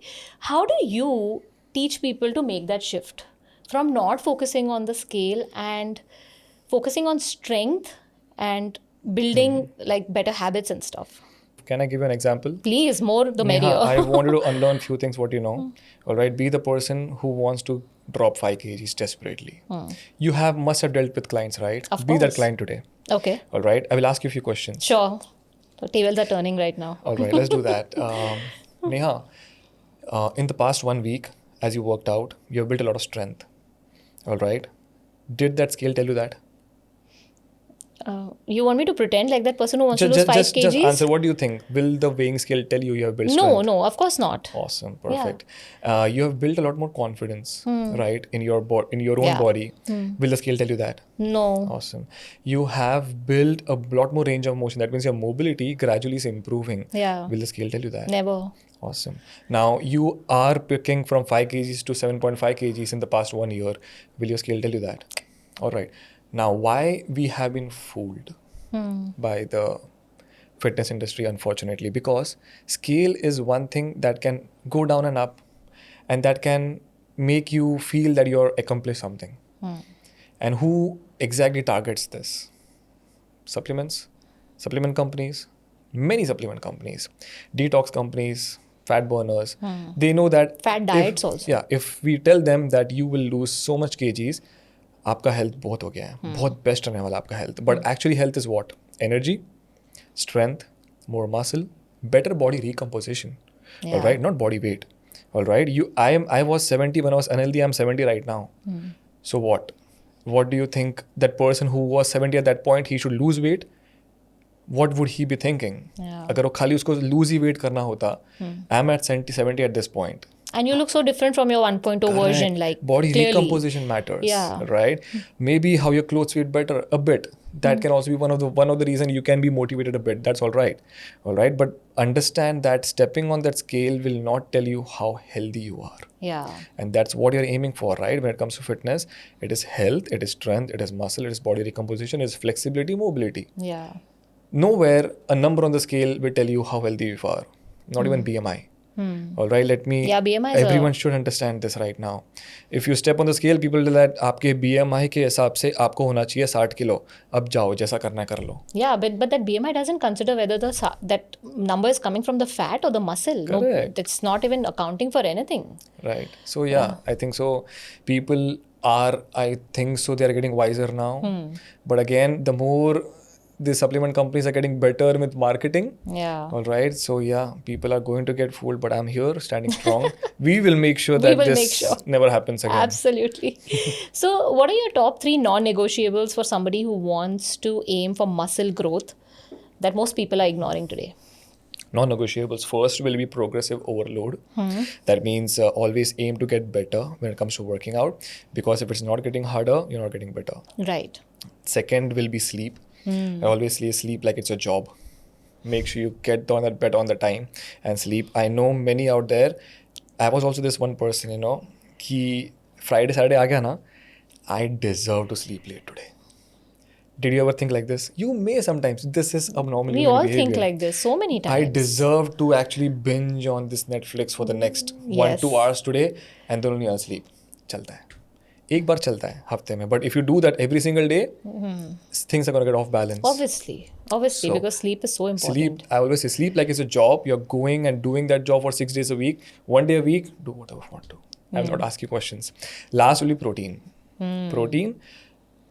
How do you teach people to make that shift from not focusing on the scale and focusing on strength and building like better habits and stuff? Can I give you an example? Please, more the Neha, merrier. I wanted to unlearn few things what you know. All right, be the person who wants to drop 5 kgs desperately. You must have dealt with clients, right? Of Be that course. client today. Okay, All right, I will ask you a few questions. sure. The tables are turning right now. All right, let's do that. Neha, in the past 1 week, as you worked out, you have built a lot of strength. All right, did that scale tell you that? You want me to pretend like that person who wants to lose 5 Just kgs? answer. What do you think? Will the weighing scale tell you have built No, strength? no, of course not. Awesome, perfect. You have built a lot more confidence, right, in your in your own Yeah. body. Will the scale tell you that? No. Awesome. You have built a lot more range of motion. That means your mobility gradually is improving. Yeah. Will the scale tell you that? Never. Awesome. Now you are picking from 5 kgs to 7.5 kgs in the past 1 year. Will your scale tell you that? All right. Now, why we have been fooled by the fitness industry, unfortunately, because scale is one thing that can go down and up, and that can make you feel that you're accomplished something. And who exactly targets this? Supplements, supplement companies, many supplement companies, detox companies, fat burners. They know that Fat diets also. Yeah, if we tell them that you will lose so much kgs, आपका health बहुत हो गया है, बहुत best रहने वाला आपका health. But actually health is what? Energy, strength, more muscle, better body recomposition. All right, not body weight. All right, I was 70 when I was unhealthy. I'm 70 right now. So what do you think that person who was 70 at that point, he should lose weight? What would he be thinking? Yeah. अगर वो खाली उसको lose ही weight करना होता, I'm at 70 at this point. And you look so different from your 1.0 version, like body clearly. recomposition matters. Yeah. Right. Maybe how your clothes fit better a bit. That can also be one of the reason you can be motivated a bit. That's all right. All right. But understand that stepping on that scale will not tell you how healthy you are. Yeah. And that's what you're aiming for, right? When it comes to fitness, it is health, it is strength, it is muscle, it is body recomposition, it is flexibility, mobility. Yeah. Nowhere a number on the scale will tell you how healthy you are. Not even BMI. All right, let me. Yeah, BMI is everyone should understand this right now. If you step on the scale, people tell that आपके BMI के हिसाब से आपको होना चाहिए 60 kilo. अब जाओ जैसा करना है कर लो. Yeah, but that BMI doesn't consider whether that number is coming from the fat or the muscle. Correct. No, it's not even accounting for anything. Right. So yeah, I think so. People are, I think so, they are getting wiser now. But again, the more the supplement companies are getting better with marketing. Yeah. All right. So yeah, people are going to get fooled, but I'm here standing strong. We will make sure that this never happens again. Absolutely. So what are your top 3 non-negotiables for somebody who wants to aim for muscle growth that most people are ignoring today? Non-negotiables. First will be progressive overload. That means always aim to get better when it comes to working out, because if it's not getting harder, you're not getting better. Right. Second will be sleep. I always say sleep like it's a job. Make sure you get on that bed on the time and sleep. I know many out there. I was also this one person, you know, कि Friday, Saturday आ गया ना, I deserve to sleep late today. Did you ever think like this? You may sometimes. This is abnormal. We all think like this so many times. I deserve to actually binge on this Netflix for the next 1-2 hours today and then only I'll sleep. चलता है. एक बार चलता है हफ्ते में. But if you do that every single day, things are going to get off balance. Obviously. Obviously, So because sleep is so important. sleep, I always say sleep like it's a job. You're going and doing that job for 6 days a week. 1 day a week, do whatever you want to. I will not ask you questions. Last will be protein. Protein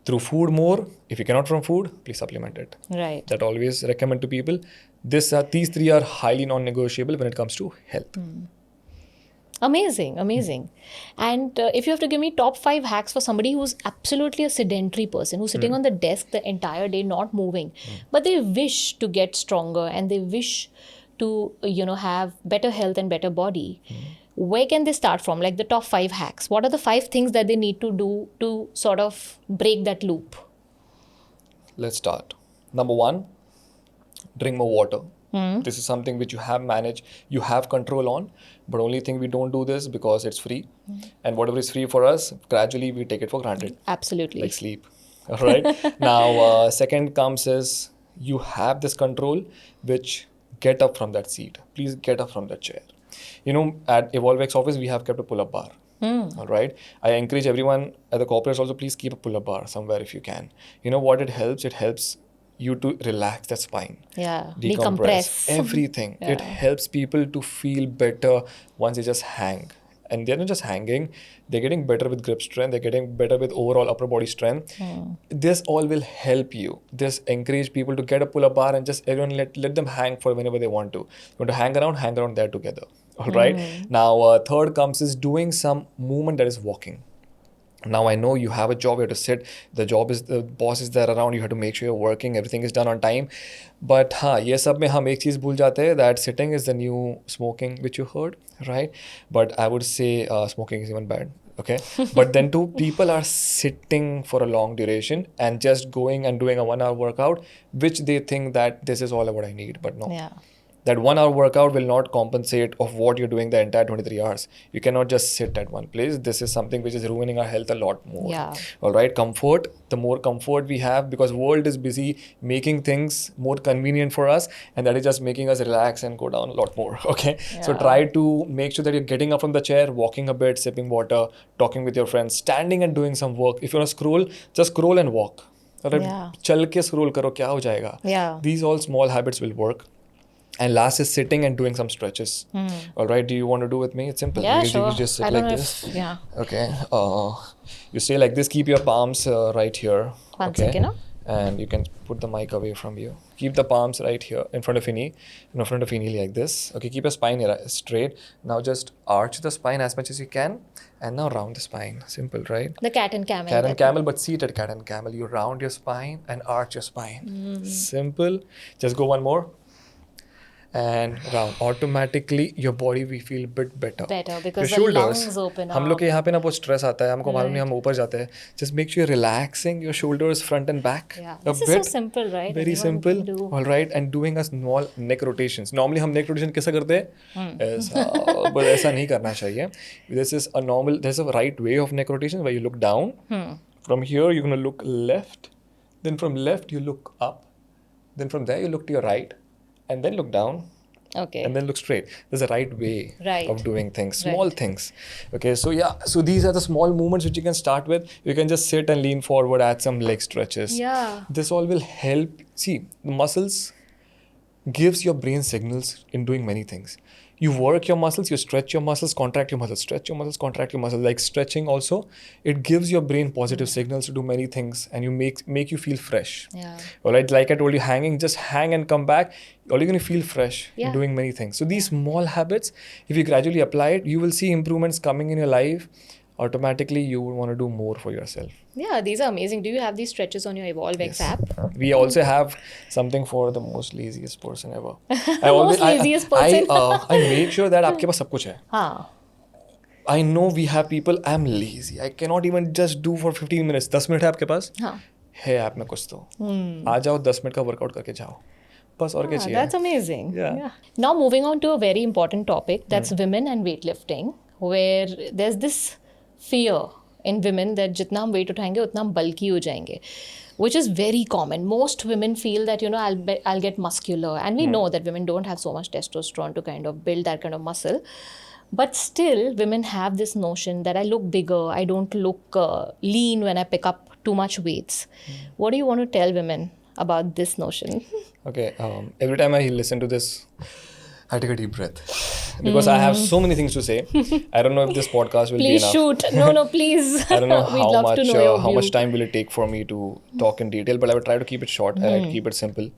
through food more. If you cannot from food, please supplement it. Right. That always recommend to people. These three are highly non-negotiable when it comes to health. Amazing, amazing. And if you have to give me top 5 hacks for somebody who's absolutely a sedentary person, who's sitting on the desk the entire day, not moving, but they wish to get stronger and they wish to, have better health and better body, where can they start from? Like the top 5 hacks. What are the 5 things that they need to do to sort of break that loop? Let's start. Number 1, drink more water. This is something which you have managed, you have control on, but only thing we don't do this because it's free. And whatever is free for us, gradually we take it for granted. Absolutely. Like sleep. All right. Now, second comes is you have this control, which get up from that seat. Please get up from that chair. At EvolvX office, we have kept a pull-up bar. All right. I encourage everyone at the corporates also, please keep a pull-up bar somewhere if you can. You know what it helps? It helps you to relax the spine. Yeah. Decompress. Everything. Yeah. It helps people to feel better once they just hang. And they're not just hanging, they're getting better with grip strength, they're getting better with overall upper body strength. This all will help you. Just encourage people to get a pull-up bar and just everyone let them hang for whenever they want to. You want to hang around there together. All right. Now, third comes is doing some movement that is walking. Now I know you have a job, you have to sit, the boss is there around, you have to make sure you're working, everything is done on time. But ये सब में हम एक चीज़ भूल जाते हैं, that sitting is the new smoking, which you heard, right? But I would say smoking is even bad. Okay. But then too, people are sitting for a long duration and just going and doing a 1 hour workout, which they think that this is all what I need. But no. Yeah. That 1 hour workout will not compensate of what you're doing the entire 23 hours. You cannot just sit at one place. This is something which is ruining our health a lot more. Yeah. All right. Comfort, the more comfort we have, because world is busy making things more convenient for us, and that is just making us relax and go down a lot more. Okay. So try to make sure that you're getting up from the chair, walking a bit, sipping water, talking with your friends, standing and doing some work. If you want to scroll, just scroll and walk. Yeah. चल के scroll करो, क्या हो जाएगा? Yeah. These all small habits will work. And last is sitting and doing some stretches. All right. Do you want to do with me? It's simple. Yeah, You sure. just sit I don't like know this. yeah. Okay. You stay like this. Keep your palms right here. One okay? second, no? And you can put the mic away from you. Keep the palms right here in front of your knee. In front of your knee like this. Okay. Keep your spine straight. Now just arch the spine as much as you can. And now round the spine. Simple, right? The cat and camel. Cat and camel, but seated cat and camel. You round your spine and arch your spine. Simple. Just go one more. And round. Automatically your body will feel a bit better. Better because your the shoulders, lungs open up. हम लोग के यहाँ पे ना बहुत stress आता है, हमको मालूम नहीं हम ऊपर जाते हैं. Just make sure you're relaxing your shoulders front and back. Yeah. A This is bit. so simple, right? Very Anyone simple. can do. All right. And doing a small neck rotations. Normally हम neck rotation कैसे करते हैं? ऐसा. But ऐसा नहीं करना चाहिए. There's a right way of neck rotation where you look down. From here you're going to look left. Then from left you look up. Then from there you look to your right. And then look down. Okay. And then look straight. There's a right way Right. of doing things, small Right. things. Okay, so yeah, so these are the small movements which you can start with. You can just sit and lean forward, add some leg stretches. Yeah. This all will help. See, the muscles gives your brain signals in doing many things. You work your muscles, you stretch your muscles, contract your muscles, stretch your muscles, contract your muscles. Like stretching also, it gives your brain positive signals to do many things, and you make you feel fresh. Yeah. All right, like I told you, hanging, just hang and come back. You're going to feel fresh Yeah. in doing many things. So these small habits, if you gradually apply it, you will see improvements coming in your life. Automatically, you will want to do more for yourself. Yeah, these are amazing. Do you have these stretches on your EvolvX app? We also have something for the most laziest person ever. Most laziest person. I make sure that आपके पास सब कुछ है. हाँ. I know we have people, I'm lazy. I cannot even just do for 15 minutes. 10 minute है आपके पास? हाँ. है app में कुछ तो. आ जाओ 10 मिनट का वर्कआउट करके जाओ. बस और क्या चाहिए? That's amazing. Yeah. Now moving on to a very important topic, that's women and weightlifting, where there's this fear in women that जितना हम weight उठाएंगे उतना हम bulky हो जाएंगे, which is very common. Most women feel that I'll get muscular, and we know that women don't have so much testosterone to kind of build that kind of muscle. But still, women have this notion that I look bigger, I don't look lean when I pick up too much weights. What do you want to tell women about this notion? Okay, every time I listen to this, I take a deep breath because I have so many things to say. I don't know if this podcast will be Please enough. shoot. No, please. I don't know We'd love to know your how much view. time will it take for me to talk in detail, but I will try to keep it short and I'll keep it simple.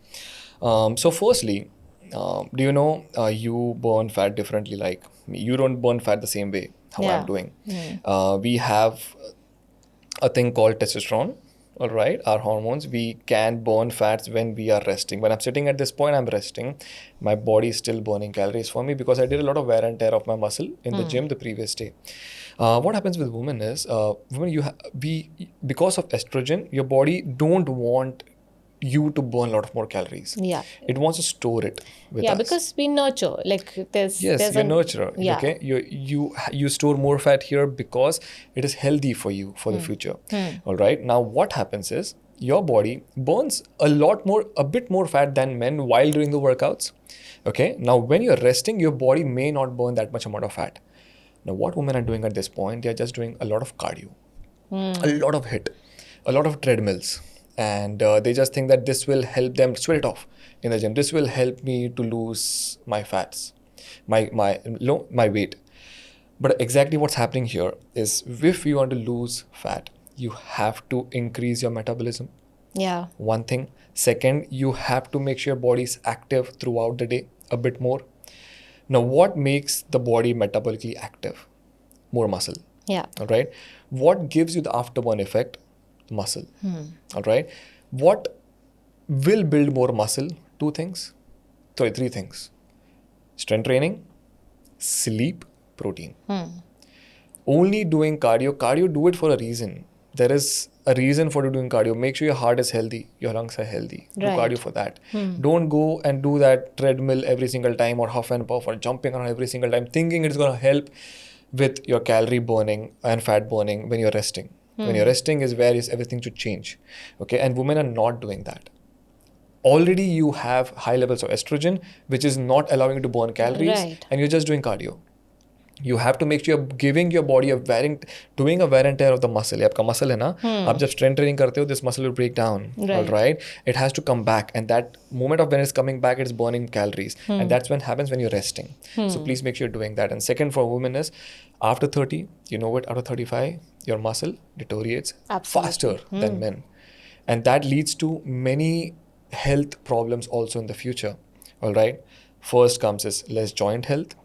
So firstly, do you know you burn fat differently? Like me? You don't burn fat the same way how Yeah. I'm doing. We have a thing called testosterone. All right, our hormones. We can burn fats when we are resting. When I'm sitting at this point, I'm resting. My body is still burning calories for me because I did a lot of wear and tear of my muscle in the gym the previous day. What happens with women is, women, because of estrogen, your body don't want you to burn a lot of more calories. Yeah. It wants to store it with Yeah, us. because we nurture. Like Yes, there's you're a nurturer. yeah. Okay, you store more fat here because it is healthy for you for the future. All right. Now, what happens is your body burns a bit more fat than men while doing the workouts. Okay. Now, when you're resting, your body may not burn that much amount of fat. Now, what women are doing at this point, they are just doing a lot of cardio, a lot of HIIT, a lot of treadmills, and they just think that this will help them sweat it off in the gym. This will help me to lose my fats, my weight. But exactly what's happening here is, if you want to lose fat, you have to increase your metabolism. Yeah. One thing. Second, you have to make sure your body is active throughout the day a bit more. Now, what makes the body metabolically active? More muscle. Yeah. All right. What gives you the afterburn effect? Muscle. All right. What will build more muscle? Two things. Sorry, three things. Strength training, sleep, protein. Only doing cardio, do it for a reason. There is a reason for doing cardio. Make sure your heart is healthy, your lungs are healthy. Do Right. cardio for that. Don't go and do that treadmill every single time, or huff and puff, or jumping around every single time, thinking it's going to help with your calorie burning and fat burning when you're resting. When you're resting is where everything should change. Okay, and women are not doing that. Already you have high levels of estrogen, which is not allowing you to burn calories, Right. and you're just doing cardio. You have to make sure you're giving your body doing a wear and tear of the muscle. ये आपका muscle है ना, आप जब strength training करते हो, this muscle will break down. Right. All right, it has to come back, and that moment of when it's coming back, it's burning calories, and that's when happens when you're resting. So please make sure you're doing that. And second for women is, after 30, you know what? After 35, your muscle deteriorates Absolutely. faster than men, and that leads to many health problems also in the future. All right, first comes is less joint health,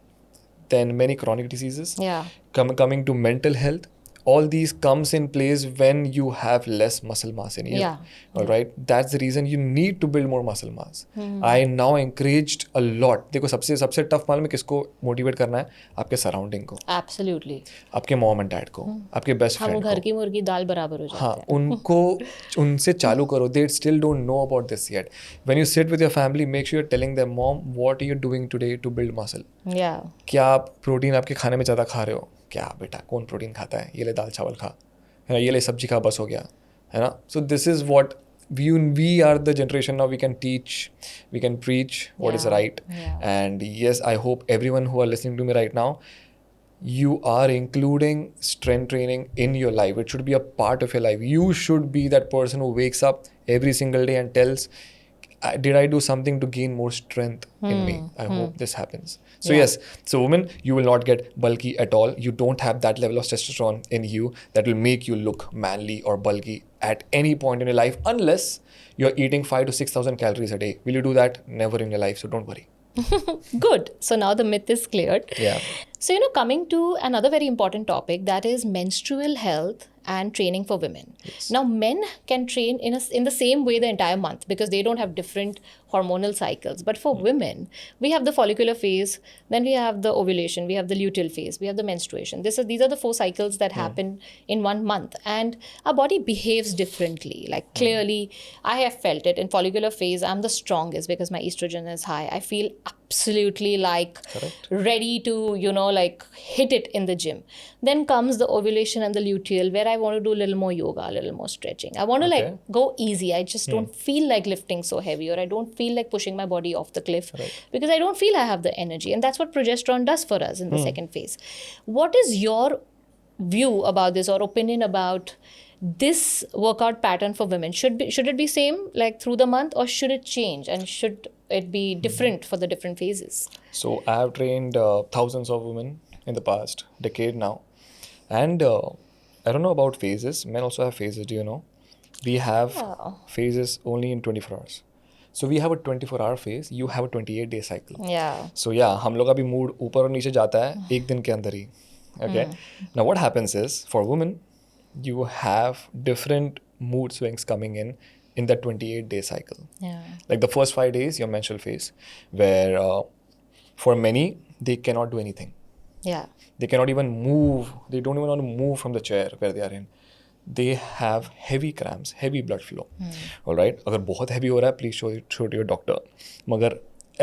then many chronic diseases. Yeah. Coming to mental health, all these comes in place when you have less muscle mass in you. Yeah. All right, that's the reason you need to build more muscle mass. I now encouraged a lot. देखो सबसे tough मालूम है किसको motivate करना है? आपके surrounding को, Absolutely. आपके मॉम एंड डैड को, आपके बेस्ट हम फ्रेंड घर को. की मुर्गी दाल बराबर हो हाँ, जाते हैं. उनसे चालू करो. They still don't know about this yet. When you sit with your family, make sure you're telling them, Mom, what are you doing today to build muscle? Yeah. क्या आप प्रोटीन आपके खाने में ज़्यादा खा रहे हो? क्या बेटा, कौन प्रोटीन खाता है? ये ले दाल चावल खा, है ना, ये ले सब्जी खा, बस हो गया, है ना. So this is what we are the generation now. We can teach, we can preach what is Yeah. right. Yeah. And yes, I hope everyone who are listening to me right now, you are including strength training in your life. It should be a part of your life. You should be that person who wakes up every single day and tells, did I do something to gain more strength in me? I hope this happens. So Yeah. yes, so women, you will not get bulky at all. You don't have that level of testosterone in you that will make you look manly or bulky at any point in your life, unless you're eating 5,000 to 6,000 calories a day. Will you do that? Never in your life. So don't worry. Good. So now the myth is cleared. Yeah. So, coming to another very important topic, that is menstrual health and training for women. Yes. Now, men can train in the same way the entire month because they don't have different hormonal cycles. But for women, we have the follicular phase, then we have the ovulation, we have the luteal phase, we have the menstruation. These are the 4 cycles that happen in 1 month, and our body behaves differently. Like clearly, I have felt it in follicular phase. I'm the strongest because my estrogen is high. I feel absolutely like Correct. ready to like hit it in the gym. Then comes the ovulation and the luteal, where I want to do a little more yoga, a little more stretching. I want to like go easy. I just don't feel like lifting so heavy, or I don't feel like pushing my body off the cliff because I don't feel I have the energy. And that's what progesterone does for us in the second phase. What is your view about this, or opinion about this workout pattern for women should it be same like through the month, or should it change, and should it be different for the different phases? So I have trained thousands of women in the past decade now, and I don't know about phases. Men also have phases. Do you know? We have Oh. phases only in 24 hours. So we have a 24-hour phase. You have a 28-day cycle. Yeah. So yeah, हम लोग का भी mood ऊपर और नीचे जाता है एक दिन के अंदर ही. Okay. Now what happens is, for women, you have different mood swings coming in that 28-day cycle. Yeah. Like the first 5 days, your menstrual phase, where for many they cannot do anything. Yeah. They cannot even move. They don't even want to move from the chair where they are in. They have heavy cramps, heavy blood flow. All right. अगर बहुत heavy हो रहा है, please show to your doctor. मगर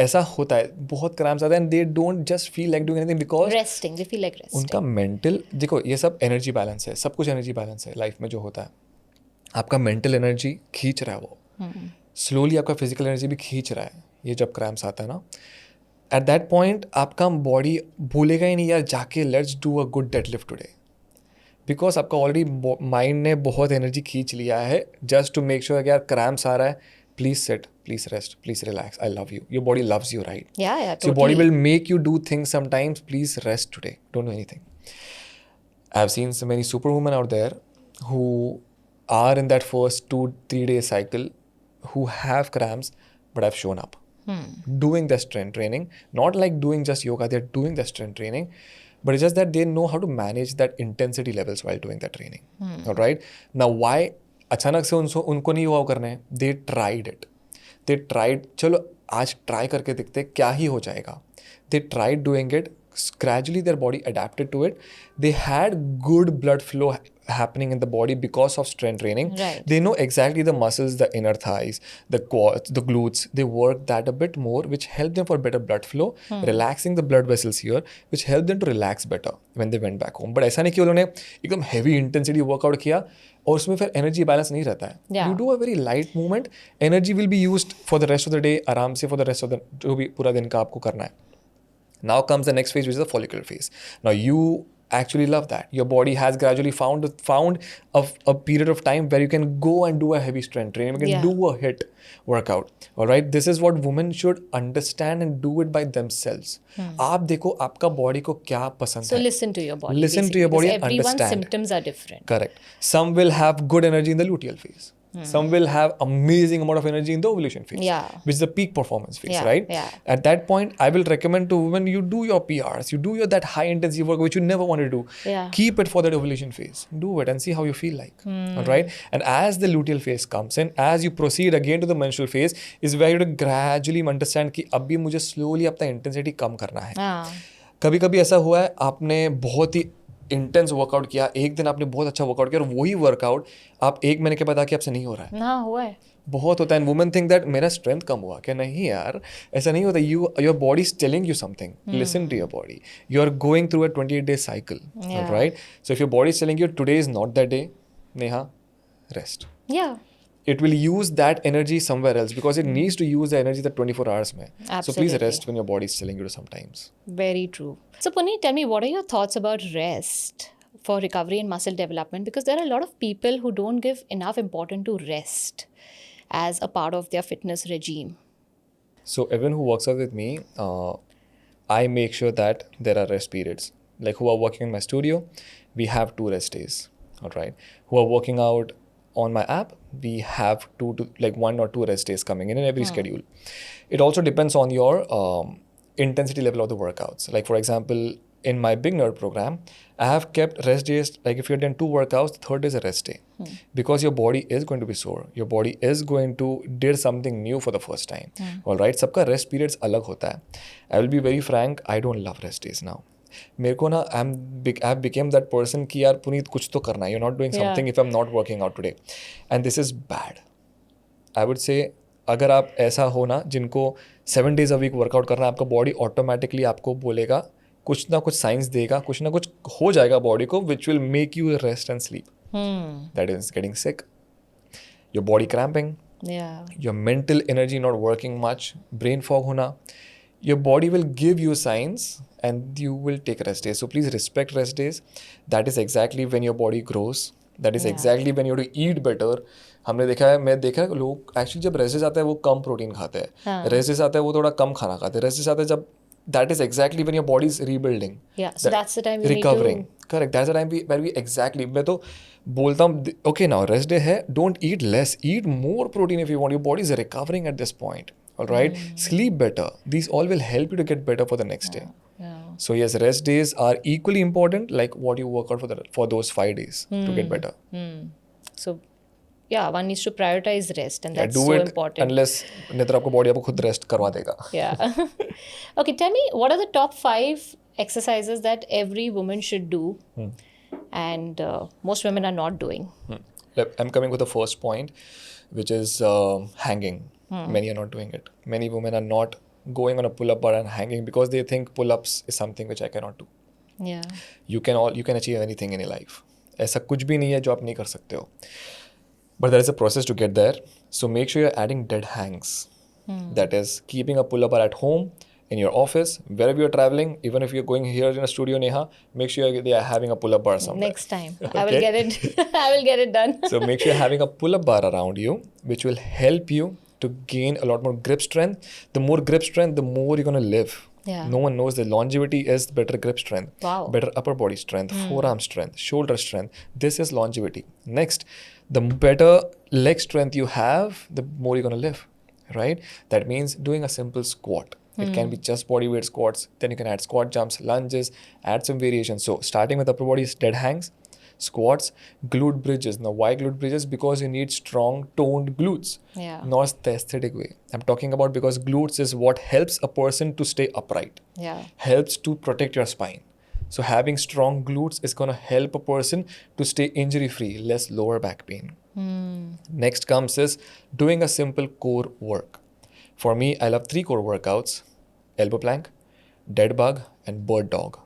ऐसा होता है, बहुत cramps आते हैं, and they don't just feel like doing anything because Resting. They feel like resting. उनका mental, देखो ये सब energy balance है, सब कुछ energy balance है life में जो होता है. आपका mental energy खींच रहा है वो. Slowly आपका physical energy भी खींच रहा है. ये जब cramps आता है ना, at that point आपका body बोलेगा ही नहीं यार जाके let's do a good deadlift today. Because आपका ऑलरेडी माइंड ने बहुत एनर्जी खींच लिया है जस्ट टू मेक श्योर कि यार क्रैम्प्स आ रहा है, please sit, please rest, please relax, I love you, your body loves you, right? Yeah, yeah, so your body totally. Will make you do things sometimes, please rest today, don't do anything. I have seen so many superwomen out there who are in that first 2-3 day cycle who have cramps but have shown up doing the strength training, not like doing just yoga, they're doing the strength training, but it's just that they know how to manage that intensity levels while doing that training. All right. Now why अचानक से उनको नहीं हुआ करना है, they tried it, they tried, चलो आज try करके देखते क्या ही हो जाएगा. They tried doing it, gradually their body adapted to it. They had good blood flow happening in the body because of strength training. Right. They know exactly the muscles, the inner thighs, the quads, the glutes. They work that a bit more, which helped them for better blood flow, relaxing the blood vessels here, which helped them to relax better when they went back home. But ऐसा नहीं कि उन्होंने एकदम heavy intensity workout किया और उसमें फिर energy balance नहीं रहता है. Yeah. You do a very light movement, energy will be used for the rest of the day, आराम से for the rest of the जो भी पूरा दिन का आपको करना है. Now comes the next phase, which is the follicular phase. Now you actually love that. Your body has gradually found a period of time where you can go and do a heavy strength training. You can Yeah. do a HIIT workout. All right. This is what women should understand and do it by themselves. आप देखो आपका body को क्या पसंद So है. listen to your body. Listen to basically, your body because and everyone's understand. symptoms are different. Correct. Some will have good energy in the luteal phase. Some will have amazing amount of energy in the ovulation phase, Yeah. which is the peak performance phase, Yeah, right? yeah. At that point, I will recommend to women, you do your PRs, you do your that high intensity work which you never want to do. Yeah. Keep it for that ovulation phase. Do it and see how you feel like. All right. And as the luteal phase comes in, as you proceed again to the menstrual phase, is where you have to gradually understand कि अभी मुझे slowly अपना intensity कम करना है. कभी कभी ऐसा हुआ है आपने बहुत ही इंटेंस वर्कआउट किया, एक दिन आपने बहुत अच्छा वर्कआउट किया और वही वर्कआउट आप एक महीने के बाद आके आपसे नहीं हो रहा है. ना हुआ है. बहुत होता है. वुमेन थिंक दैट मेरा स्ट्रेंथ कम हुआ, क्या नहीं यार, ऐसा नहीं होता. Your body is telling you something. Listen to your body. You are going through a 28-day cycle. Yeah. Right. So if your body is telling you today is not that day, Neha, rest. Yeah. It will use that energy somewhere else because it needs to use the energy that 24 hours mein. So please Absolutely. rest when your body is telling you to sometimes. Very true. So Puneet, tell me, what are your thoughts about rest for recovery and muscle development? Because there are a lot of people who don't give enough importance to rest as a part of their fitness regime. So everyone who works out with me, I make sure that there are rest periods. Like who are working in my studio, we have 2 rest days. All right. Who are working out on my app, we have 1 or 2 rest days coming in every schedule. It also depends on your intensity level of the workouts. Like for example, in my beginner program, I have kept rest days, like if you've done 2 workouts, the third day is a rest day. Because your body is going to be sore. Your body is going to did something new for the first time. All right. सबका rest periods अलग होता है. I will be very frank, I don't love rest days now. मेरे को ना I became that person कि यार पुनीत कुछ तो करना है. You're not doing something if I'm not working out today. And this is bad. I would say अगर आप ऐसा हो ना जिनको 7 days a week वर्कआउट करना है, आपका बॉडी ऑटोमेटिकली आपको बोलेगा, कुछ ना कुछ साइंस देगा, कुछ ना कुछ हो जाएगा बॉडी को which will make you rest and sleep. That is getting sick, your body cramping, Yeah. your mental energy not working much, brain fog hona. Your body will give you signs and you will take rest days. So please respect rest days. That is exactly when your body grows. That is exactly when you have to eat better. हमने देखा है, मैं देखा है लोग actually जब rest आता है वो कम प्रोटीन खाते हैं, रेस्ट आता है वो थोड़ा कम खाना खाते हैं, रेस्ट आता है जब that is exactly when your body is rebuilding. Yeah, so that's the time you recovering. need to... Correct. That's the time where we exactly. मैं तो बोलता हूँ, okay now rest day है, don't eat less, eat more protein if you want. Your body is recovering at this point. All right. Sleep better. These all will help you to get better for the next day. Yeah. So yes, rest days are equally important like what you work out for those 5 days to get better. So yeah, one needs to prioritize rest, and that's do so it important. Unless नहीं तो आपको body आपको खुद rest करवा देगा. Yeah. Okay, tell me, what are the top 5 exercises that every woman should do and most women are not doing? I'm coming with the first point, which is hanging. Many are not doing it. Many women are not going on a pull-up bar and hanging because they think pull-ups is something which I cannot do. Yeah. You can achieve anything in your life. ऐसा कुछ भी नहीं है जो आप नहीं कर सकते हो. But there is a process to get there. So make sure you're adding dead hangs. That is keeping a pull-up bar at home, in your office, wherever you're traveling. Even if you're going here in a studio, Neha, make sure they are having a pull-up bar somewhere. Next time. I will get it. I will get it done. So make sure you're having a pull-up bar around you, which will help you to gain a lot more grip strength. The more grip strength, the more you're going to live. Yeah. No one knows that longevity is better grip strength, Wow. better upper body strength, forearm strength, shoulder strength. This is longevity. Next, the better leg strength you have, the more you're going to live, right? That means doing a simple squat. It can be just body weight squats. Then you can add squat jumps, lunges, add some variations. So starting with upper body dead hangs, squats, glute bridges. Now why glute bridges? Because you need strong toned glutes. Yeah. Not the aesthetic way. I'm talking about because glutes is what helps a person to stay upright. Yeah. Helps to protect your spine. So having strong glutes is going to help a person to stay injury free, less lower back pain. Next comes is doing a simple core work. For me, I love 3 core workouts: elbow plank, dead bug, and bird dog.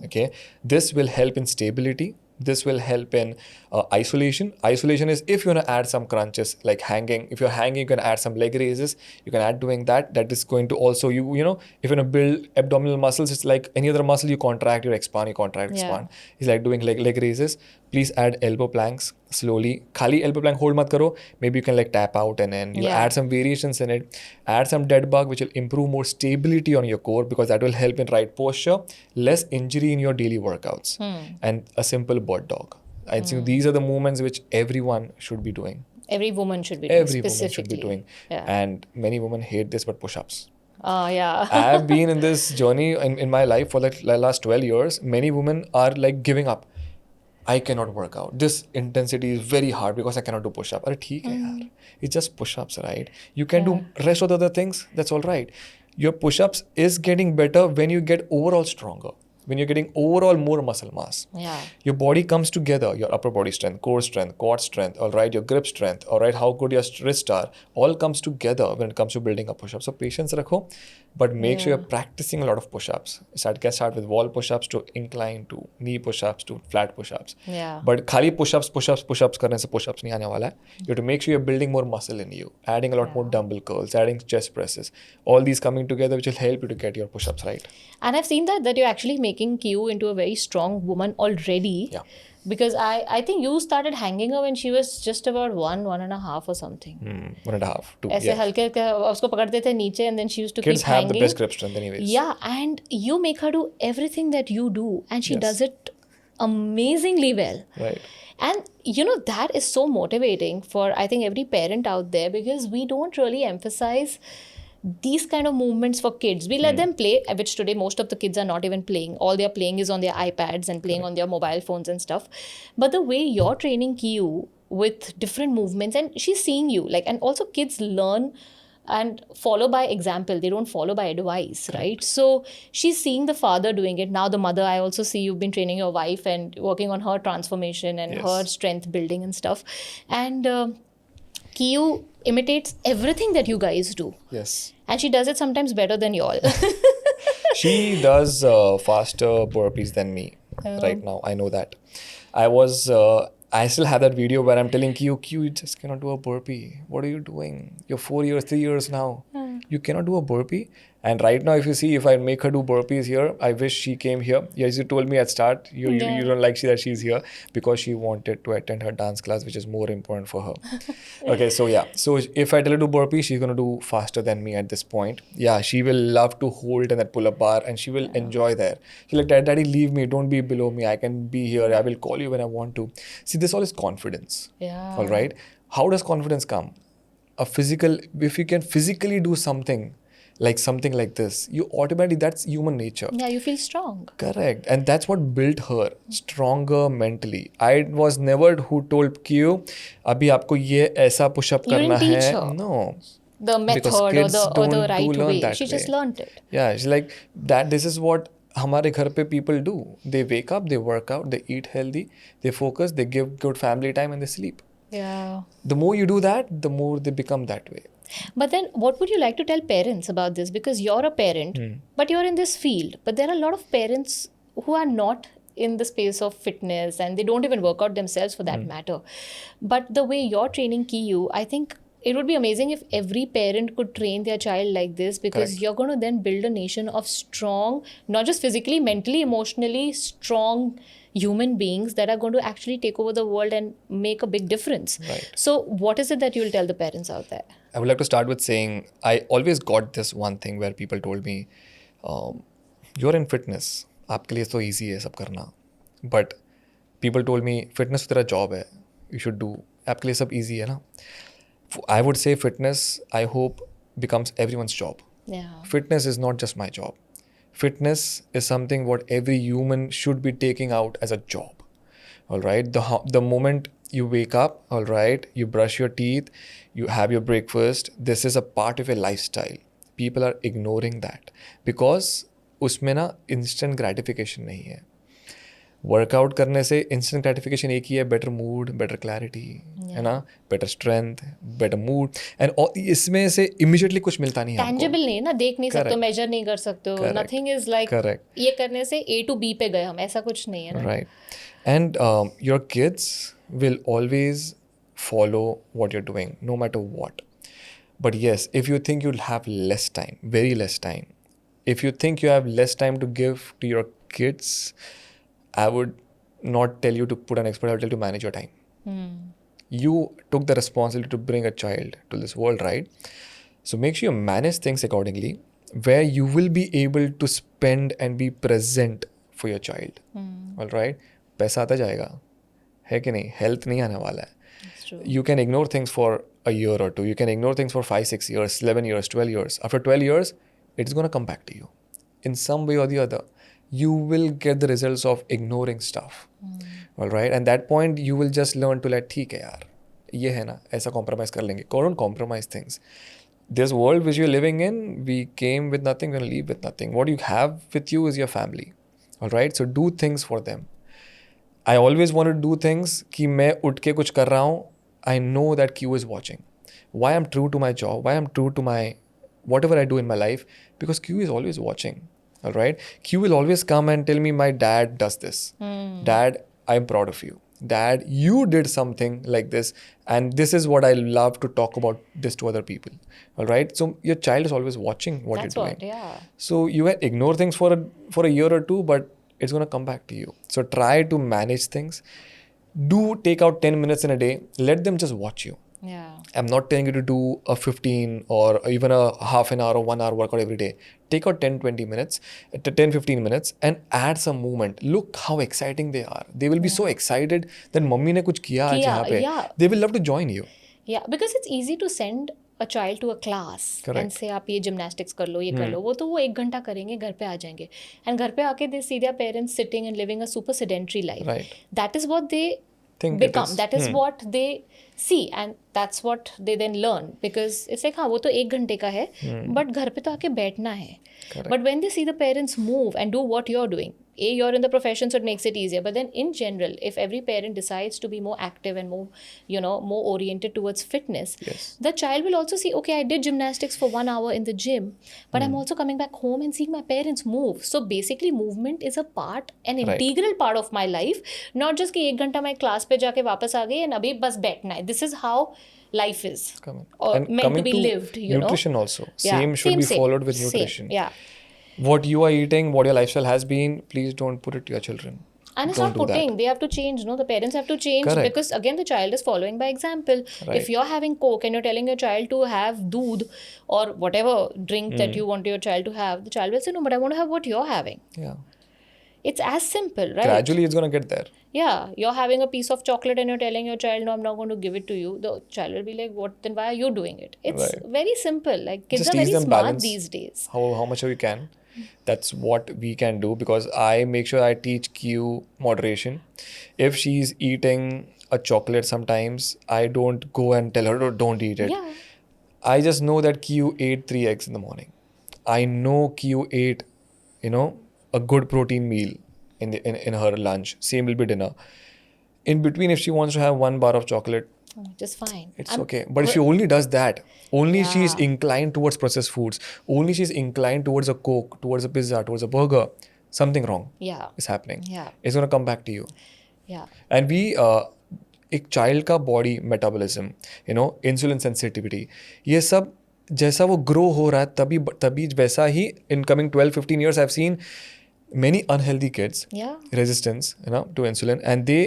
Okay, this will help in stability. This will help in isolation. Isolation is if you want to add some crunches like hanging. If you're hanging, you can add some leg raises. You can add doing that. That is going to also, you know, if you want to build abdominal muscles, it's like any other muscle, you contract, you expand, you contract, expand. It's like doing leg raises. Please add elbow planks slowly. Khali elbow plank hold mat karo. Maybe you can like tap out and then you add some variations in it. Add some dead bug, which will improve more stability on your core because that will help in right posture, less injury in your daily workouts, and a simple bird dog. I think these are the movements which everyone should be doing. Every woman should be doing. Every woman should be doing. Yeah. And many women hate this, but push-ups. Yeah. I have been in this journey in my life for like last 12 years. Many women are like giving up. I cannot work out. This intensity is very hard because I cannot do push-up. Arre, theek hai yaar. It's just push-ups, right? You can do rest of the other things. That's all right. Your push-ups is getting better when you get overall stronger. When you're getting overall more muscle mass. Yeah. Your body comes together, your upper body strength, core strength, quad strength, all right, your grip strength, all right, how good your wrists are, all comes together when it comes to building a push-up. So patience rakho, but make sure you're practicing a lot of push-ups. Start with wall push-ups to incline to knee push-ups to flat push-ups. Yeah. But khali push-ups karne se push-ups nahi aane wala hai. You have to make sure you're building more muscle in you, adding a lot more dumbbell curls, adding chest presses, all these coming together which will help you to get your push-ups right. And I've seen that you're actually making Kiyu into a very strong woman already. Yeah. Because I think you started hanging her when she was just about 1.5 or something. 1.5, 2. ऐसे हल्के उसको पकड़ते थे नीचे and then she used to Kids keep have hanging. the best grip strength anyways. Yeah, and you make her do everything that you do and she does it amazingly well. Right. And you know, that is so motivating for I think every parent out there because we don't really emphasize these kind of movements for kids. We let them play, which today most of the kids are not even playing. All they're playing is on their iPads and playing on their mobile phones and stuff. But the way you're training Kiyu with different movements and she's seeing you, like, and also kids learn and follow by example. They don't follow by advice, right? So she's seeing the father doing it. Now the mother, I also see you've been training your wife and working on her transformation and her strength building and stuff. And Kiyu imitates everything that you guys do. Yes. And she does it sometimes better than y'all. She does faster burpees than me right now. I know that. I still have that video where I'm telling Kiyu, you just cannot do a burpee. What are you doing? You're 3 years now. You cannot do a burpee. And right now, if you see, if I make her do burpees here, I wish she came here. Yes, you told me at start, you don't like that she's here because she wanted to attend her dance class, which is more important for her. Okay, so yeah. So if I tell her to burpee, she's going to do faster than me at this point. Yeah, she will love to hold in that pull-up bar and she will enjoy there. She's like, Daddy, leave me. Don't be below me. I can be here. I will call you when I want to. See, this all is confidence. Yeah. All right. How does confidence come? If you can physically do something like this, you automatically, that's human nature. Yeah, you feel strong. Correct. And that's what built her stronger mentally. I was never who told Kiyu, abhi aapko ye aisa push up You karna didn't teach hai. her No. the method Because or kids the don't right learn way. that She just way. learned it. Yeah, it's like that. This is what हमारे घर पे people do. They wake up, they work out, they eat healthy, they focus, they give good family time and they sleep. Yeah. The more you do that, the more they become that way. But then, what would you like to tell parents about this? Because you're a parent, but you're in this field. But there are a lot of parents who are not in the space of fitness and they don't even work out themselves for that matter. But the way you're training Kiyu, I think it would be amazing if every parent could train their child like this, because Correct. you're going to then build a nation of strong, not just physically, mentally, emotionally strong human beings that are going to actually take over the world and make a big difference. Right. So what is it that you'll tell the parents out there? I would like to start with saying I always got this one thing where people told me, you're in fitness, आपके लिए तो easy है सब करना. But people told me, fitness तो तेरा job है, you should do. आपके लिए सब easy है ना. I would say fitness, I hope, becomes everyone's job. Yeah. Fitness is not just my job. Fitness is something what every human should be taking out as a job. All right. The moment you wake up, all right, you brush your teeth, you have your breakfast, this is a part of your lifestyle. People are ignoring that because उसमें ना instant gratification नहीं है. Workout करने से instant gratification एक ही है, better mood, better clarity, है ना, better strength, better mood. And इसमें से इमीडिएटली कुछ मिलता नहीं है. टैंजिबल नहीं है ना, देख नहीं सकते, मेजर नहीं कर सकते हो. नथिंग इज लाइक ये करने से A to B पे गए हम, ऐसा कुछ नहीं है ना. Right. And your kids will always follow what you're doing no matter what. But yes, if you think you'll have less time, very less time, if you think you have less time to give to your kids, I would not tell you to put an expert, I would tell you to manage your time. You took the responsibility to bring a child to this world, right? So make sure you manage things accordingly, where you will be able to spend and be present for your child. All right? पैसा आता जाएगा, है कि नहीं? Health नहीं आने वाला है. You can ignore things for a year or two. You can ignore things for 5, 6 years, 11 years, 12 years. After 12 years, it's going to come back to you. In some way or the other, you will get the results of ignoring stuff. All right? And that point, you will just learn to let, ठीक है यार, ये है ना, ऐसा compromise कर लेंगे. Don't compromise things. This world which you're living in, we came with nothing, we're going to leave with nothing. What you have with you is your family. All right? So do things for them. I always want to do things कि मैं उठ के कुछ कर रहा हूँ. I know that Q is watching. Why I'm true to my job, why I'm true to my whatever I do in my life, because Q is always watching. All right. Q will always come and tell me, my dad does this. Dad, I'm proud of you. Dad, you did something like this. And this is what I love to talk about this to other people. All right. So your child is always watching what you're doing. Yeah. So you can ignore things for a year or two, but it's going to come back to you. So try to manage things. Do take out 10 minutes in a day. Let them just watch you. Yeah. I'm not telling you to do a 15 or even a half an hour or 1 hour workout every day. Take out 10, 20 minutes, 10, 15 minutes and add some movement. Look how exciting they are. They will be so excited that mummy ने कुछ किया आज यहाँ पे. Yeah. They will love to join you. Yeah, because it's easy to send a child to a class. Correct. and say आप ये gymnastics कर लो, ये कर लो, वो तो वो 1 घंटा करेंगे, घर पे आ जाएंगे. And घर पे आके they see their parents sitting and living a super sedentary life. Right. That is what they Think become. That is what they see and that's what they then learn, because it's like हाँ वो तो 1 घंटे का है, but घर पे तो आके बैठना है. Correct. But when they see the parents move and do what you're doing, you're in the profession, so it makes it easier. But then in general, if every parent decides to be more active and more, more oriented towards fitness, Yes. the child will also see, okay, I did gymnastics for 1 hour in the gym, but I'm also coming back home and seeing my parents move. So basically movement is a part, an integral part of my life, not just कि 1 घंटा मैं class पे जाके वापस आ गई and अभी बस बैठना है. This is how life is Coming. or And meant to coming be to lived, you know. nutrition also. Yeah, Same should be followed with same. nutrition. Yeah. What you are eating, what your lifestyle has been, please don't put it to your children. And it's Don't not do that. putting, they have to change, no? The parents have to change Correct. because again, the child is following by example. Right. If you're having Coke and you're telling your child to have doodh or whatever drink that you want your child to have, the child will say, no, but I want to have what you're having. Yeah. It's as simple, right? Gradually, it's going to get there. Yeah, you're having a piece of chocolate and you're telling your child, no, I'm not going to give it to you. The child will be like, what? Then why are you doing it? It's Right. very simple. Like kids Just are teach very them smart balance. these days. How much we can. That's what we can do, because I make sure I teach Kiyu moderation. If she's eating a chocolate sometimes, I don't go and tell her, "Oh, don't eat it." Yeah. I just know that Kiyu ate 3 eggs in the morning. I know Kiyu ate, a good protein meal in her lunch. Same will be dinner. In between, if she wants to have one bar of chocolate, Just fine. it's okay. But if she only does that, only she's Yeah. inclined towards processed foods, only she's inclined towards a Coke, towards a pizza, towards a burger, something wrong Yeah. is happening. Yeah. It's going to come back to you. Yeah. And एक child का body metabolism, insulin sensitivity, ये सब जैसा वो grow हो रहा है तभी वैसा ही in coming 12-15 years I've seen many unhealthy kids Yeah. resistance to insulin, and they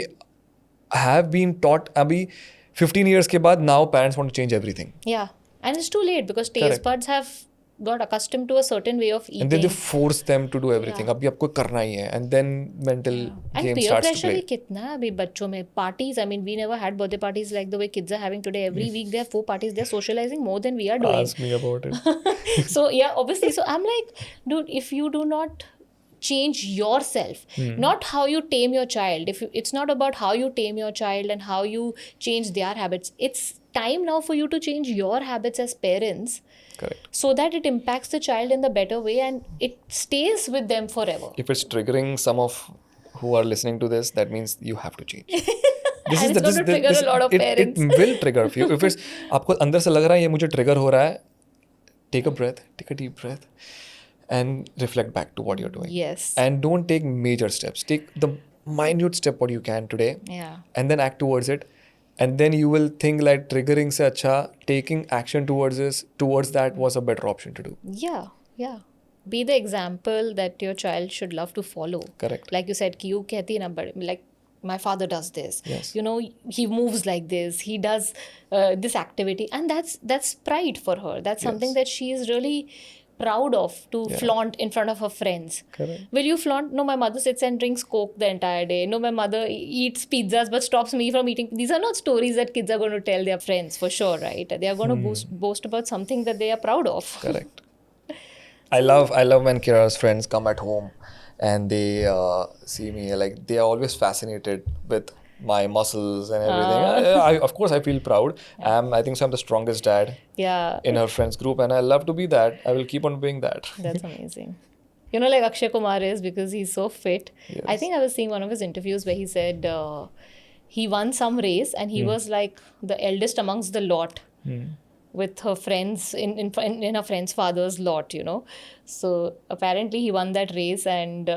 have been taught अभी 15 years के बाद now parents want to change everything. Yeah. And it's too late because taste Correct. buds have got accustomed to a certain way of eating. And then they force them to do everything. Yeah. अभी आपको करना ही है, and then mental And game peer starts to pressure play. भी कितना है अभी बच्चों में. Parties, I mean, we never had birthday parties like the way kids are having today. Every week they have 4 parties. They're socializing more than we are doing. Ask me about it. So yeah, obviously. So I'm like, dude, if you do not change yourself, not how you tame your child. It's not about how you tame your child and how you change their habits. It's time now for you to change your habits as parents. Correct. So that it impacts the child in the better way and it stays with them forever. If it's triggering some of who are listening to this, that means you have to change. And it's going to trigger a lot of parents. It will trigger a few. If it's आपको अंदर से लग रहा है ये मुझे trigger हो रहा है, take a breath, take a deep breath, and reflect back to what you're doing. Yes. And don't take major steps. Take the minute step what you can today, Yeah. and then act towards it. And then you will think like triggering se acha, taking action towards that was a better option to do. Yeah. Yeah. Be the example that your child should love to follow. Correct. Like you said, Kiyu कहती है ना, but like my father does this. Yes. You know, he moves like this. He does this activity, and that's pride for her. That's something that she is really proud of to flaunt in front of her friends. Correct. Will you flaunt? No, my mother sits and drinks Coke the entire day. No, my mother eats pizzas but stops me from eating. These are not stories that kids are going to tell their friends for sure, right? They are going to boast about something that they are proud of. Correct. I love when Kiara's friends come at home and they see me, like they are always fascinated with my muscles and everything. Of course, I feel proud. I think so. I'm the strongest dad Yeah. in her friends group, and I love to be that. I will keep on being that. That's amazing. You know, like Akshay Kumar is because he's so fit. Yes. I think I was seeing one of his interviews where he said he won some race and he was like the eldest amongst the lot with her friends in her friend's father's lot, you know. So apparently he won that race and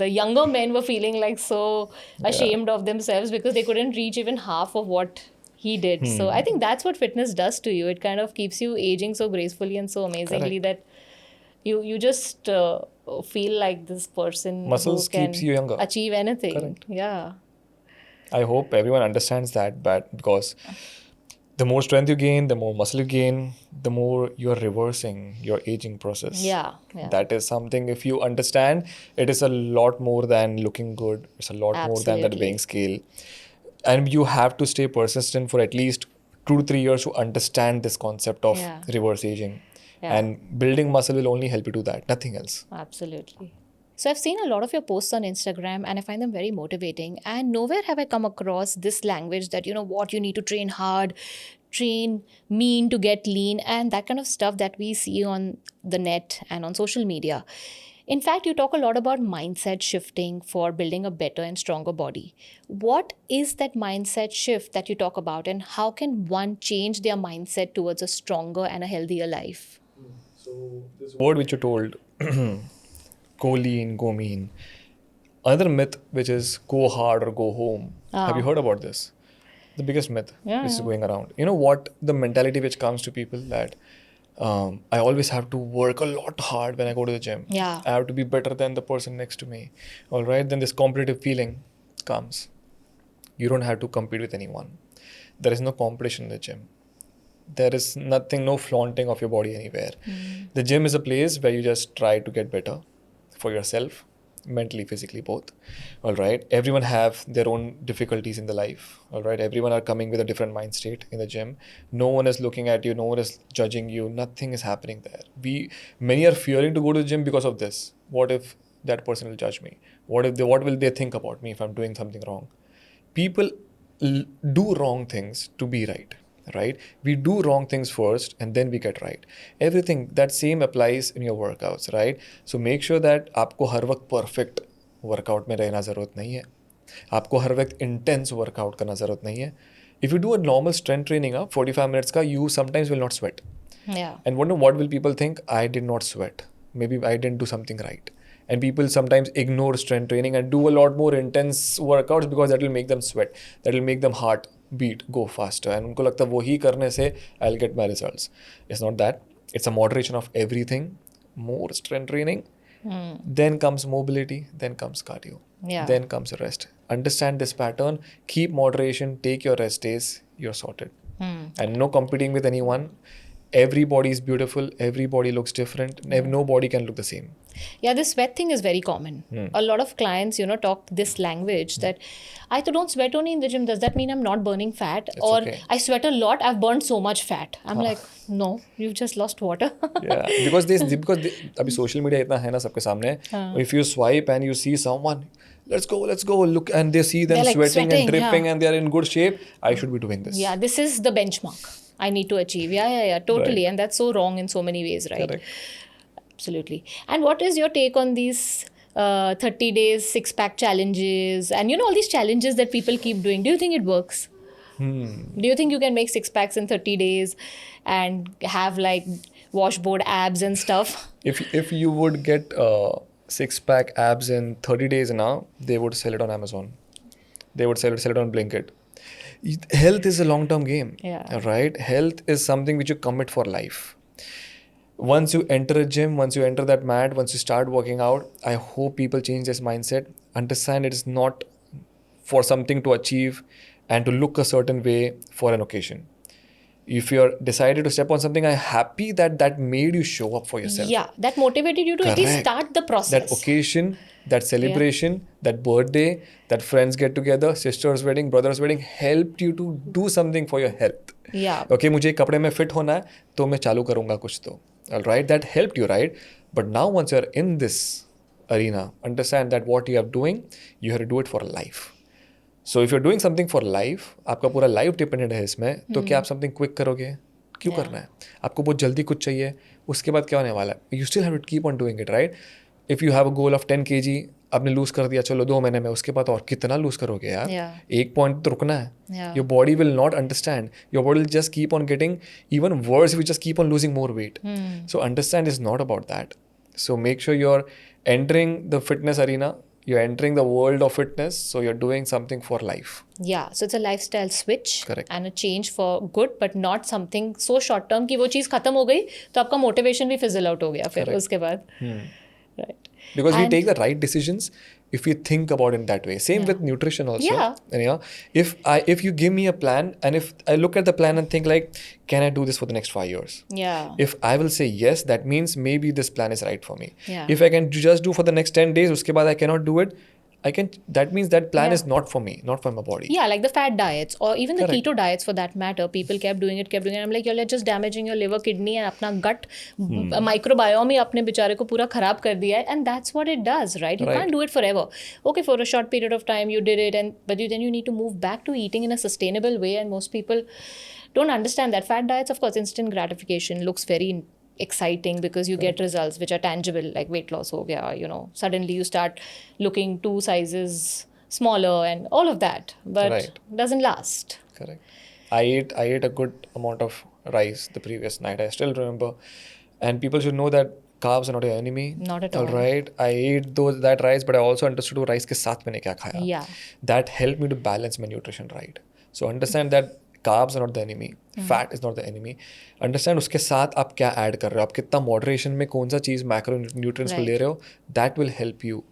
the younger men were feeling like so ashamed of themselves because they couldn't reach even half of what he did. So I think that's what fitness does to you. It kind of keeps you aging so gracefully and so amazingly that you just feel like this person Muscles who can keeps you younger. achieve anything. Correct. Yeah. I hope everyone understands that, but because the more strength you gain, the more muscle you gain, the more you're reversing your aging process. Yeah. Yeah. That is something, if you understand, it is a lot more than looking good. It's a lot more than that Absolutely. weighing scale. And you have to stay persistent for at least 2 to 3 years to understand this concept of Yeah. reverse aging. Yeah. And building muscle will only help you do that, nothing else. Absolutely. So I've seen a lot of your posts on Instagram and I find them very motivating. And nowhere have I come across this language that, you know what, you need to train hard, train mean to get lean, and that kind of stuff that we see on the net and on social media. In fact, you talk a lot about mindset shifting for building a better and stronger body. What is that mindset shift that you talk about, and how can one change their mindset towards a stronger and a healthier life? So this word which you told, go lean, go mean. Another myth which is go hard or go home. Have you heard about this? The biggest myth Yeah, which is yeah. going around. You know what? The mentality which comes to people that I always have to work a lot hard when I go to the gym. Yeah. I have to be better than the person next to me. All right. Then this competitive feeling comes. You don't have to compete with anyone. There is no competition in the gym. There is nothing, no flaunting of your body anywhere. The gym is a place where you just try to get better for yourself, mentally, physically, both. All right. Everyone have their own difficulties in the life. All right. Everyone are coming with a different mind state in the gym. No one is looking at you. No one is judging you. Nothing is happening there. Many are fearing to go to the gym because of this. What if that person will judge me? What will they think about me if I'm doing something wrong? People do wrong things to be right? We do wrong things first and then we get right. Everything that same applies in your workouts, right? So make sure that आपको हर वक्त perfect workout में रहना ज़रूरत नहीं है. आपको हर वक्त intense workout करना ज़रूरत नहीं है. If you do a normal strength training 45 minutes का, you sometimes will not sweat. Yeah. And wonder what will people think? I did not sweat. Maybe I didn't do something right. And people sometimes ignore strength training and do a lot more intense workouts because that will make them sweat. That will make them heart beat go faster. And उनको लगता है वो ही करने से I'll get my results. It's not that. It's a moderation of everything. More strength training. Then comes mobility. Then comes cardio. Yeah. Then comes rest. Understand this pattern. Keep moderation. Take your rest days. You're sorted. And no competing with anyone. Everybody is beautiful. Everybody looks different. Nobody can look the same. Yeah, this sweat thing is very common. A lot of clients, talk this language that I don't sweat only in the gym. Does that mean I'm not burning fat? Or okay. I sweat a lot, I've burned so much fat. I'm like, no, you've just lost water. Yeah, because अभी social media इतना है ना सबके सामने. If you swipe and you see someone, let's go, look, and they see them They're like sweating and dripping yeah. and they are in good shape. I should be doing this. Yeah, this is the benchmark I need to achieve. Yeah, totally. Right. And that's so wrong in so many ways, right? Correct. Absolutely. And what is your take on these 30 days six-pack challenges and all these challenges that people keep doing? Do you think it works? Do you think you can make six packs in 30 days and have like washboard abs and stuff? If you would get six-pack abs in 30 days now, they would sell it on Amazon. They would sell it on Blinkit. Health is a long-term game, right? Health is something which you commit for life. Once you enter a gym, once you enter that mat, once you start working out, I hope people change this mindset. Understand it is not for something to achieve and to look a certain way for an occasion. If you're decided to step on something, I'm happy that made you show up for yourself. Yeah, that motivated you to at least start the process. That occasion, that celebration, that birthday, that friends get together, sister's wedding, brother's wedding, helped you to do something for your health. Yeah. Okay, मुझे कपड़े में fit होना है, तो मैं चालू करूँगा कुछ तो. All right, that helped you, right? But now once you're in this arena, understand that what you are doing, you have to do it for life. So if you're doing something for life, आपका पूरा life dependent है इसमें, तो क्या आप something quick करोगे? क्यों करना है? आपको बहुत जल्दी कुछ चाहिए, उसके बाद क्या होने वाला है? You still have to keep on doing it, right? If you have a goal of 10 kg, आपने lose कर दिया, चलो 2 महीने में, उसके बाद और कितना lose करोगे यार? एक point तो रुकना है. Your body will not understand. Your body will just keep on getting even worse if you just keep on losing more weight. So understand it's not about that. So make sure you're entering the fitness arena. You're entering the world of fitness, so you're doing something for life. Yeah, so it's a lifestyle switch. Correct. And a change for good, but not something so short term कि वो चीज़ खत्म हो गई तो आपका motivation भी fizzle out हो गया फिर उसके बाद. Right. Because we take the right decisions if we think about it that way. Same with nutrition also. Yeah. And, if you give me a plan and if I look at the plan and think like, can I do this for the next 5 years? Yeah. If I will say yes, that means maybe this plan is right for me. Yeah. If I can just do for the next 10 days, uske baad I cannot do it, that means that plan is not for me, not for my body. Yeah, like the fat diets or even the keto diets for that matter. People kept doing it. I'm like, you're just damaging your liver, kidney and अपना gut microbiome ही अपने बेचारे को पूरा खराब कर दिया है. And that's what it does, right? You can't do it forever. Okay, for a short period of time you did it, but then you need to move back to eating in a sustainable way. And most people don't understand that. Fat diets, of course, instant gratification looks very exciting because you get results which are tangible, like weight loss ho gaya, suddenly you start looking 2 sizes smaller and all of that, but doesn't last. Correct. I ate a good amount of rice the previous night. I still remember. And people should know that carbs are not your enemy. Not at all. All right. I ate that rice, but I also understood rice ke saath maine kya khaya. Yeah. That helped me to balance my nutrition right. So understand that carbs are not the enemy, fat is not the enemy. Understand उसके साथ आप क्या add कर रहे हो, आप कितना moderation में कौन सा चीज़ मैक्रो न्यूट्रिएंट्स को Right. ले रहे हो, that will help you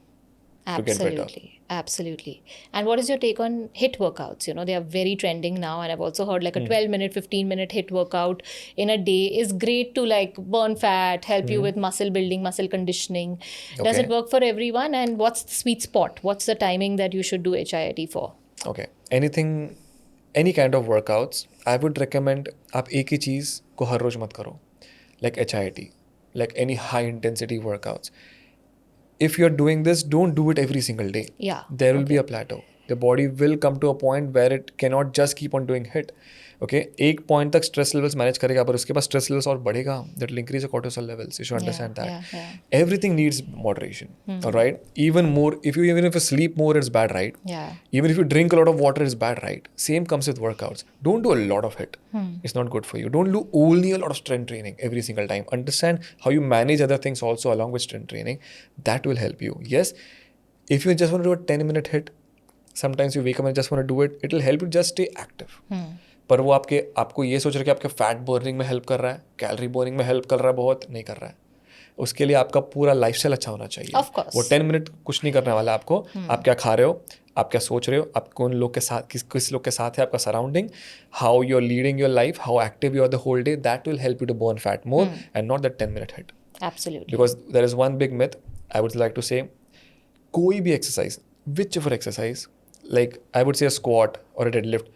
to get better. Absolutely. And what is your take on HIIT workouts? You know, they are very trending now, and I've also heard like a 12-minute, 15-minute HIIT workout in a day is great to like burn fat, help you with muscle building, muscle conditioning. Does Okay. it work for everyone? And what's the sweet spot? What's the timing that you should do HIIT for? Okay. Any kind of workouts, I would recommend आप एक ही चीज़ को हर रोज मत करो. Like HIIT, like any high intensity workouts. If you're doing this, don't do it every single day. Yeah. There will be a plateau. The body will come to a point where it cannot just keep on doing HIIT. Okay, एक point तक stress levels manage करेगा, पर उसके बाद stress levels और बढ़ेगा. That will increase the cortisol levels. You should understand that. Yeah. Everything needs moderation. All right. Even if you sleep more, it's bad, right? Yeah. Even if you drink a lot of water, it's bad, right? Same comes with workouts. Don't do a lot of HIIT. It's not good for you. Don't do only a lot of strength training every single time. Understand how you manage other things also along with strength training. That will help you. Yes, if you just want to do a 10-minute HIIT, sometimes you wake up and just want to do it. It will help you just stay active. पर वो आपको ये सोच रहे कि आपके fat burning में help कर रहा है, कैलोरी बर्निंग में हेल्प कर रहा है, बहुत नहीं कर रहा है. उसके लिए आपका पूरा लाइफस्टाइल अच्छा होना चाहिए. Of course. वो 10 मिनट कुछ नहीं करने वाला आपको. आप क्या खा रहे हो, आप क्या सोच रहे हो, आप कौन लोग के साथ किस लोग के साथ है, आपका surrounding, how you are leading your life, how active you are the whole day, that will help you to burn fat more and not that 10-minute HIIT. Absolutely. Because there is one big myth I would like to say. कोई भी exercise, whichever exercise, like I would say a squat or a deadlift,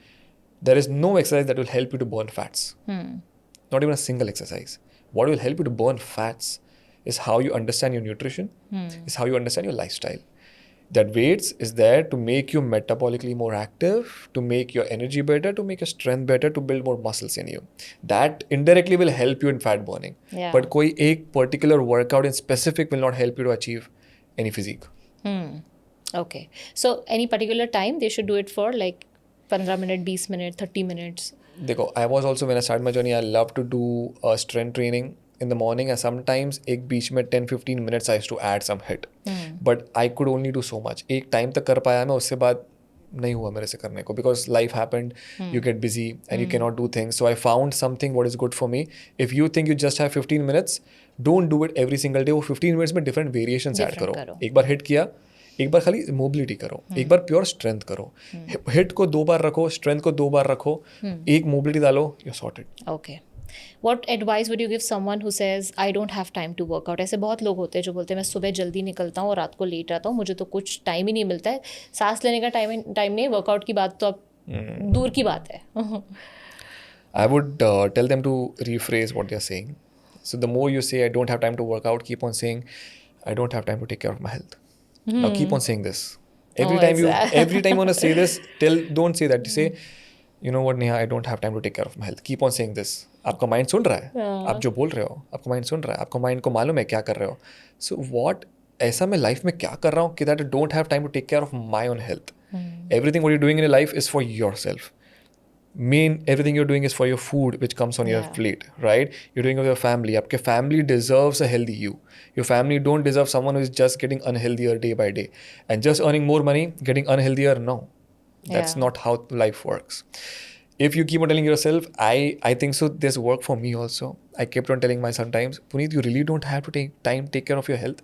there is no exercise that will help you to burn fats. Not even a single exercise. What will help you to burn fats is how you understand your nutrition, is how you understand your lifestyle. That weights is there to make you metabolically more active, to make your energy better, to make your strength better, to build more muscles in you. That indirectly will help you in fat burning. Yeah. But कोई एक particular workout in specific will not help you to achieve any physique. Okay. So any particular time they should do it for, like 15 minutes, 20 minutes, 30 minutes? देखो, I was also, when I started my journey, I love to do strength training in the morning, and sometimes एक बीच में 10-15 minutes I used to add some HIIT. But I could only do so much. एक time तक कर पाया मैं, उससे बाद नहीं हुआ मेरे से करने को, because life happened, you get busy and you cannot do things. So I found something what is good for me. If you think you just have 15 minutes, don't do it every single day. वो 15 minutes में different variations add करो. एक बार HIIT किया, एक बार खाली mobility करो, एक बार pure strength करो. हिट को 2 बार रखो, स्ट्रेंथ को 2 बार रखो, एक मोबिलिटी डालो, you sorted. Okay. What advice would you give someone who says I don't have time to work out? ऐसे बहुत लोग होते हैं जो बोलते हैं मैं सुबह जल्दी निकलता हूँ और रात को लेट आता हूँ, मुझे तो कुछ टाइम ही नहीं मिलता है, सांस लेने का टाइम नहीं, वर्कआउट की बात तो अब दूर की बात है. I would tell them to rephrase what they're saying. So the more you say I don't have time to work out, keep on saying I don't have time to take care of my health. Now keep on saying this. Every time you want to say this, don't say that. You say, you know what, Neha, I don't have time to take care of my health. Keep on saying this. आपका mind सुन रहा है, आप जो बोल रहे हो, आपका mind सुन रहा है, आपका माइंड को मालूम है क्या कर रहे हो. So what, ऐसा मैं लाइफ में क्या कर रहा हूँ कि that I don't have time to take care of my own health. Everything what you're doing in your life is for yourself. Everything you're doing is for your food which comes on your plate, right? You're doing it with your family. आपके family deserves a healthy you. Your family don't deserve someone who is just getting unhealthier day by day and just earning more money, getting unhealthier. No, that's not how life works. If you keep on telling yourself, I think so, there's work for me also. I kept on telling myself sometimes, Puneet, you really don't have to take care of your health.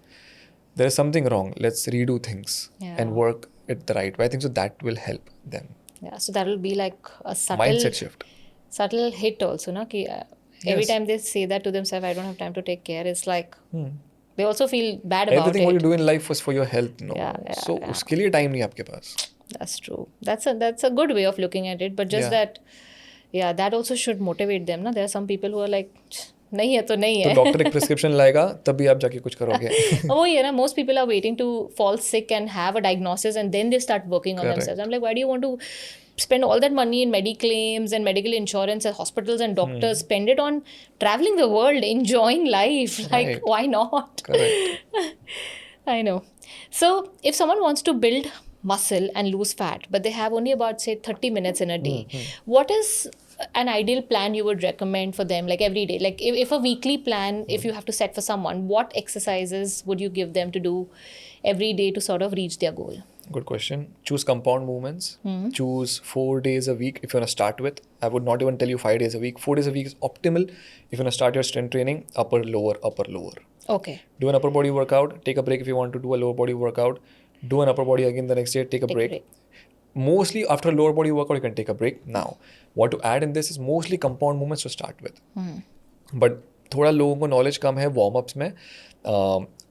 There is something wrong. Let's redo things and work it the right way. I think so that will help them. Yeah, so that will be like a subtle Mindset shift. Subtle hit also, na? Ki, every time they say that to themselves, I don't have time to take care, it's like they also feel bad about Everything it. what you do in life was for your health, no? So उसके लिए time नहीं आपके पास. That's true. That's a good way of looking at it, but just that also should motivate them, na? There are some people who are like, नहीं है तो नहीं है. तो डॉक्टर एक प्रिस्क्रिप्शन लाएगा तभी आप जाके कुछ करोगे. वो ये ना, most people are waiting to fall sick and have a diagnosis and then they start working on themselves. I'm like, why do you want to spend all that money in mediclaims and medical insurance and hospitals and doctors? Spend it on traveling the world, enjoying life. Like, why not? Correct. I know. So if someone wants to build muscle and lose fat, but they have only about, say, 30 minutes in a day, what is an ideal plan you would recommend for them, like every day? Like if a weekly plan, if you have to set for someone, what exercises would you give them to do every day to sort of reach their goal? Good question. Choose compound movements. Choose 4 days a week if you want to start with. I would not even tell you 5 days a week. 4 days a week is optimal if you want to start your strength training. Upper, lower, upper, lower. Okay. Do an upper body workout. Take a break if you want to do a lower body workout. Do an upper body again the next day. Take a break. Mostly after a lower body workout, you can take a break. Now, what to add in this is mostly compound movements to start with. But थोड़ा लोगों को knowledge कम है warm ups में.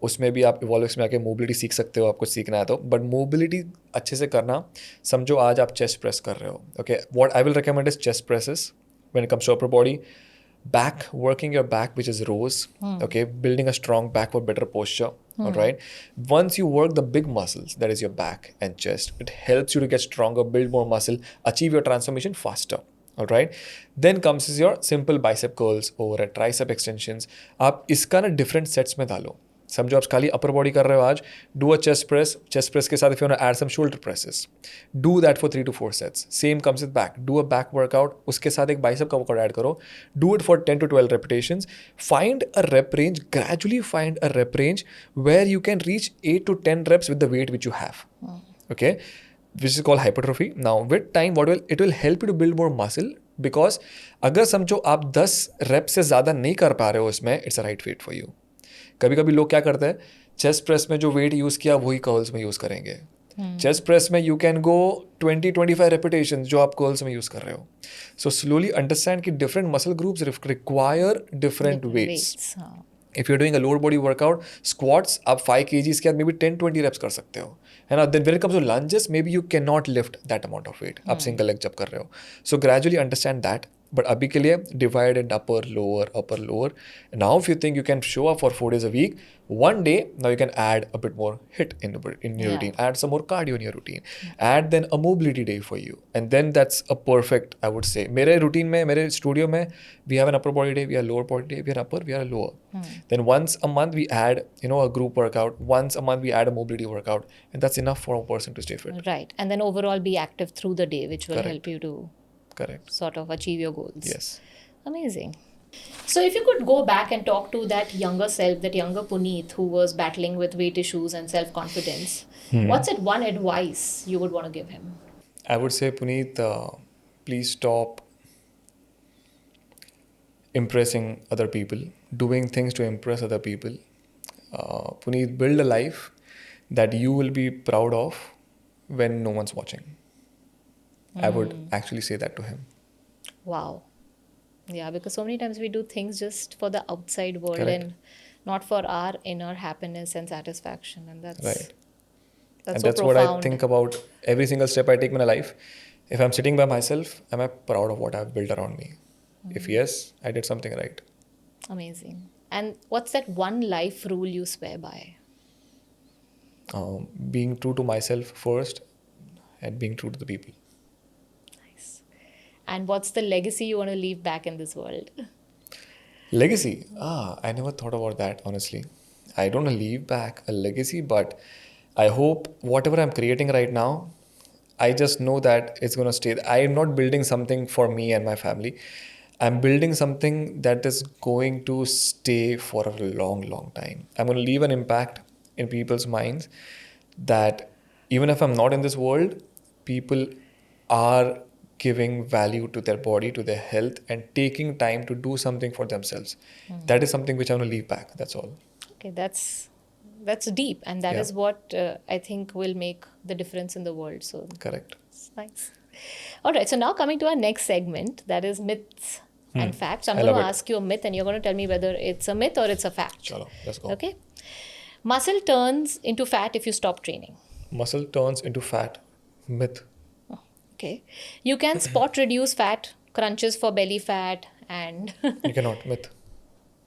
उसमें भी आप इवॉल्वएक्स में आके मोबिलिटी सीख सकते हो, आपको सीखना है तो. बट मोबिलिटी अच्छे से करना, समझो आज आप चेस्ट प्रेस कर रहे हो. Okay, what I will recommend is chest presses when it comes to upper body. Back, working your back, which is rows. Okay, building a strong back for better posture. All right. Once you work the big muscles, that is your back and chest, it helps you to get stronger, build more muscle, achieve your transformation faster. All right. Then comes is your simple bicep curls or tricep extensions. आप इसका ना different sets में डालो. समझो आप खाली upper body कर रहे हो आज, डू अ चेस्ट प्रेस के साथ if you want to add some shoulder presses, do that for 3 to 4 sets. Same comes with back, do a back workout, उसके साथ एक बाइसेप का वर्कआउट ऐड करो, do it for 10 to 12 repetitions. Find a rep range, gradually find a rep range where you can reach 8 to 10 reps with the weight which you have. Okay, which is called hypertrophy. Now with time it will help you to build more muscle, because अगर समझो आप 10 reps से ज़्यादा नहीं कर पा रहे हो इसमें, it's a right weight for you. कभी कभी लोग क्या करते हैं, चेस्ट प्रेस में जो वेट यूज़ किया वही कर्ल्स में यूज़ करेंगे. चेस्ट प्रेस में यू कैन गो 20-25 repetitions जो आप कर्ल्स में यूज़ कर रहे हो. सो स्लोली अंडरस्टैंड कि different muscle groups require different weights. If you are doing a lower body workout, squats आप 5 kgs के बाद मे बी 10-20 reps कर सकते हो, है ना. Then when it comes to lunges, maybe you can not lift that amount of weight आप single leg जब कर रहे हो. So gradually understand that. But अभी के लिए divide in upper lower. Now if you think you can show up for 4 days a week, one day now you can add a bit more HIIT in your routine, add some more cardio in your routine, add then a mobility day for you, and then that's a perfect, I would say. मेरे routine में, मेरे studio में, we have an upper body day, we have lower body day, we have upper, we have lower. Then once a month we add a group workout, once a month we add a mobility workout, and that's enough for a person to stay fit. Right, and then overall be active through the day, which will help you to sort of achieve your goals. Yes. Amazing. So if you could go back and talk to that younger self, that younger Puneet who was battling with weight issues and self-confidence, what's that one advice you would want to give him? I would say, Puneet, please stop impressing other people, doing things to impress other people. Puneet, build a life that you will be proud of when no one's watching. I would actually say that to him. Wow. Yeah, because so many times we do things just for the outside world. Correct. And not for our inner happiness and satisfaction. And that's right. That's and so that's profound. what I think about every single step I take in my life. If I'm sitting by myself, am I proud of what I've built around me? If yes, I did something right. Amazing. And what's that one life rule you swear by? Being true to myself first and being true to the people. And what's the legacy you want to leave back in this world? Legacy? I never thought about that, honestly. I don't want to leave back a legacy, but I hope whatever I'm creating right now, I just know that it's going to stay. I am not building something for me and my family. I'm building something that is going to stay for a long, long time. I'm going to leave an impact in people's minds that even if I'm not in this world, people are giving value to their body, to their health, and taking time to do something for themselves. That is something which I want to leave back. That's all. Okay, that's deep, and that is what I think will make the difference in the world. So correct. It's nice. All right, so now coming to our next segment, that is myths and facts. I'm going to ask you a myth, and you're going to tell me whether it's a myth or it's a fact. Chalo, let's go. Okay. Muscle turns into fat if you stop training. Muscle turns into fat. Myth. Okay. You can spot reduce fat, crunches for belly fat, and You cannot. Myth.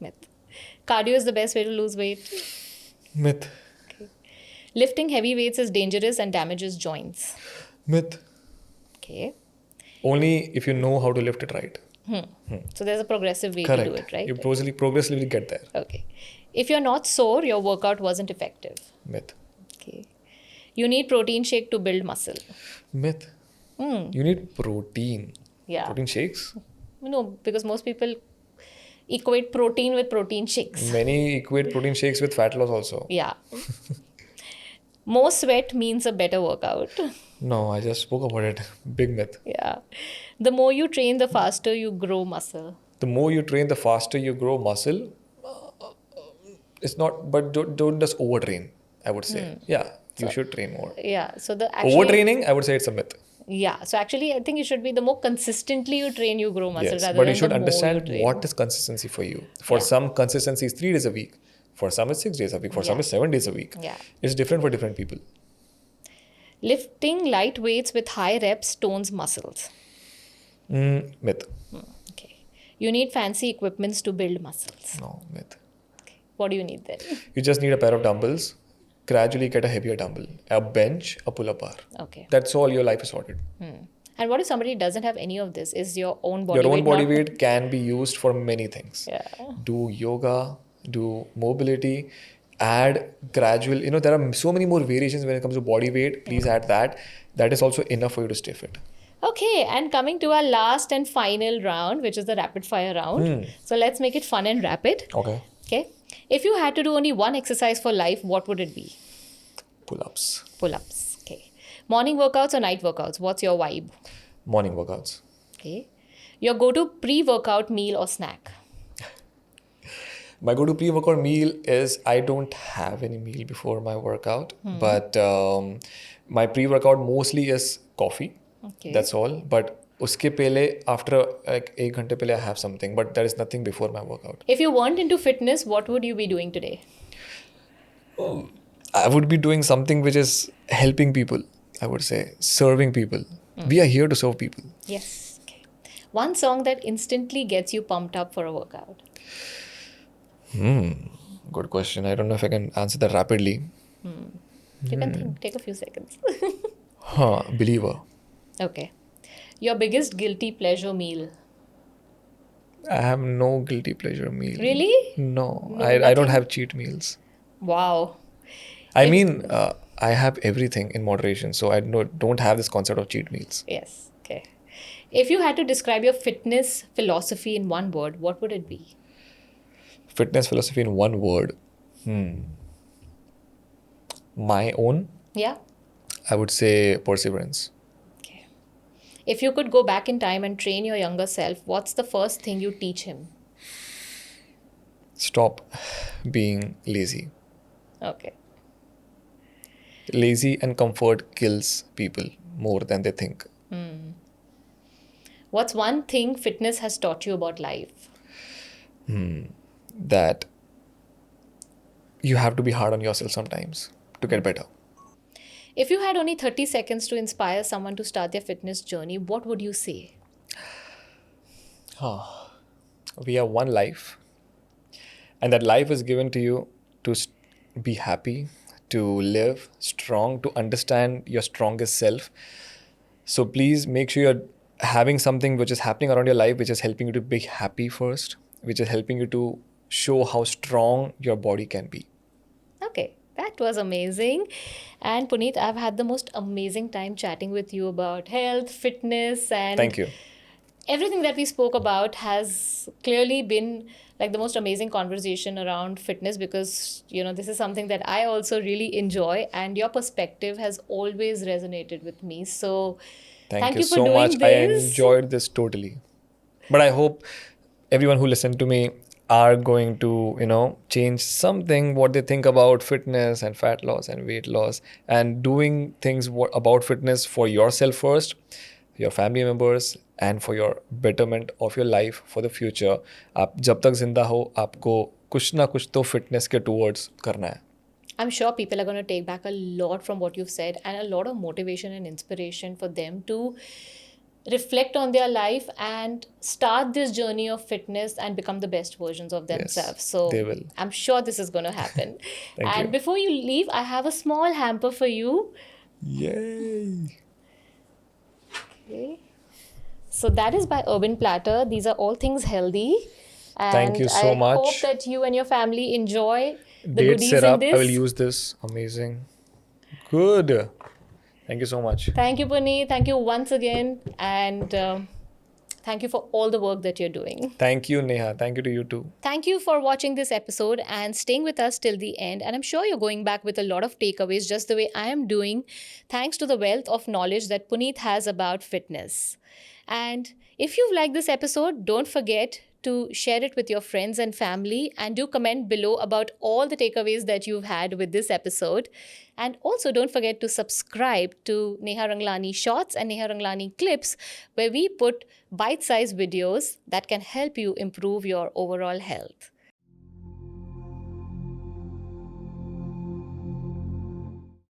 Myth. Cardio is the best way to lose weight. Myth. Okay. Lifting heavy weights is dangerous and damages joints. Myth. Okay. Only if you know how to lift it right. So there's a progressive way Correct. to do it, right? You progressively get there. Okay. If you're not sore, your workout wasn't effective. Myth. Okay. You need protein shake to build muscle. Myth. You need protein. Yeah. Protein shakes? No, because most people equate protein with protein shakes. Many equate protein shakes with fat loss also. Yeah. More sweat means a better workout. No, I just spoke about it. Big myth. Yeah. The more you train, the faster you grow muscle. The more you train, the faster you grow muscle. It's not, but don't just overtrain, I would say. Yeah, you So, should train more. yeah. So the actually, Overtraining, I would say it's a myth. yeah. So actually, I think it should be the more consistently you train, you grow muscle Yes, rather but you than the should more you understand train. what is consistency for you. For Yeah. some, consistency is 3 days a week. For some, it's 6 days a week. For some, Yeah. it's 7 days a week. Yeah. It's different for different people. Lifting light weights with high reps tones muscles. Myth. Okay. You need fancy equipments to build muscles. No, myth. What do you need then? You just need a pair of dumbbells. Gradually get a heavier dumbbell. A bench, a pull-up bar. Okay. That's all, your life is sorted. And what if somebody doesn't have any of this? Is your own body Your own weight body not- weight can be used for many things. Yeah. Do yoga, do mobility, add gradual. There are so many more variations when it comes to body weight. Please add that. That is also enough for you to stay fit. Okay, and coming to our last and final round, which is the rapid fire round. So let's make it fun and rapid. Okay. Okay. If you had to do only one exercise for life, what would it be? Pull-ups. Pull-ups. Okay. Morning workouts or night workouts? What's your vibe? Morning workouts. Okay. Your go-to pre-workout meal or snack? My go-to pre-workout meal is I don't have any meal before my workout, but my pre-workout mostly is coffee. Okay. That's all. But uske pehle, after like 1 ghante pehle, I have something, but there is nothing before my workout. If you weren't into fitness, what would you be doing today? I would be doing something which is helping people, I would say, serving people. We are here to serve people. Yes. Okay. One song that instantly gets you pumped up for a workout. Good question. I don't know if I can answer that rapidly. You can think. Take a few seconds. Believer. Okay. Your biggest guilty pleasure meal? I have no guilty pleasure meal. Really? No, No, I don't nothing? have cheat meals. Wow. I mean, I have everything in moderation, so I don't have this concept of cheat meals. Yes. Okay. If you had to describe your fitness philosophy in one word, what would it be? Fitness philosophy in one word. My own, Yeah. I would say perseverance. Okay. If you could go back in time and train your younger self, what's the first thing you teach him? Stop being lazy. Okay. Lazy and comfort kills people more than they think. What's one thing fitness has taught you about life? That you have to be hard on yourself sometimes to get better. If you had only 30 seconds to inspire someone to start their fitness journey, what would you say? We have one life, and that life is given to you to be happy, to live strong, to understand your strongest self. So please make sure you're having something which is happening around your life, which is helping you to be happy first, which is helping you to show how strong your body can be. Okay, that was amazing. And Puneet, I've had the most amazing time chatting with you about health, fitness, and Thank you. everything that we spoke about has clearly been like the most amazing conversation around fitness because, this is something that I also really enjoy and your perspective has always resonated with me. So Thank you you for so doing much. I this. enjoyed this totally. But I hope everyone who listened to me are going to, change something what they think about fitness and fat loss and weight loss and doing things about fitness for yourself first, your family members, and for your betterment of your life for the future. आप जब तक जिंदा हो आपको कुछ ना कुछ तो fitness के towards करना है. I'm sure people are going to take back a lot from what you've said and a lot of motivation and inspiration for them to reflect on their life and start this journey of fitness and become the best versions of themselves. So they will. I'm sure this is going to happen. Thank and you. before you leave, I have a small hamper for you. Yay! Okay. So that is by Urban Platter. These are all things healthy. And Thank you so much. I hope that you and your family enjoy the Date goodies in syrup. this. I will use this. Amazing. Good. Thank you so much. Thank you, Puneet. Thank you once again. And Thank you for all the work that you're doing. Thank you, Neha. Thank you to you too. Thank you for watching this episode and staying with us till the end. And I'm sure you're going back with a lot of takeaways, just the way I am doing, thanks to the wealth of knowledge that Puneet has about fitness. And if you've liked this episode, don't forget to share it with your friends and family, and do comment below about all the takeaways that you've had with this episode. And also don't forget to subscribe to Neha Ranglani Shorts and Neha Ranglani Clips, where we put bite-sized videos that can help you improve your overall health.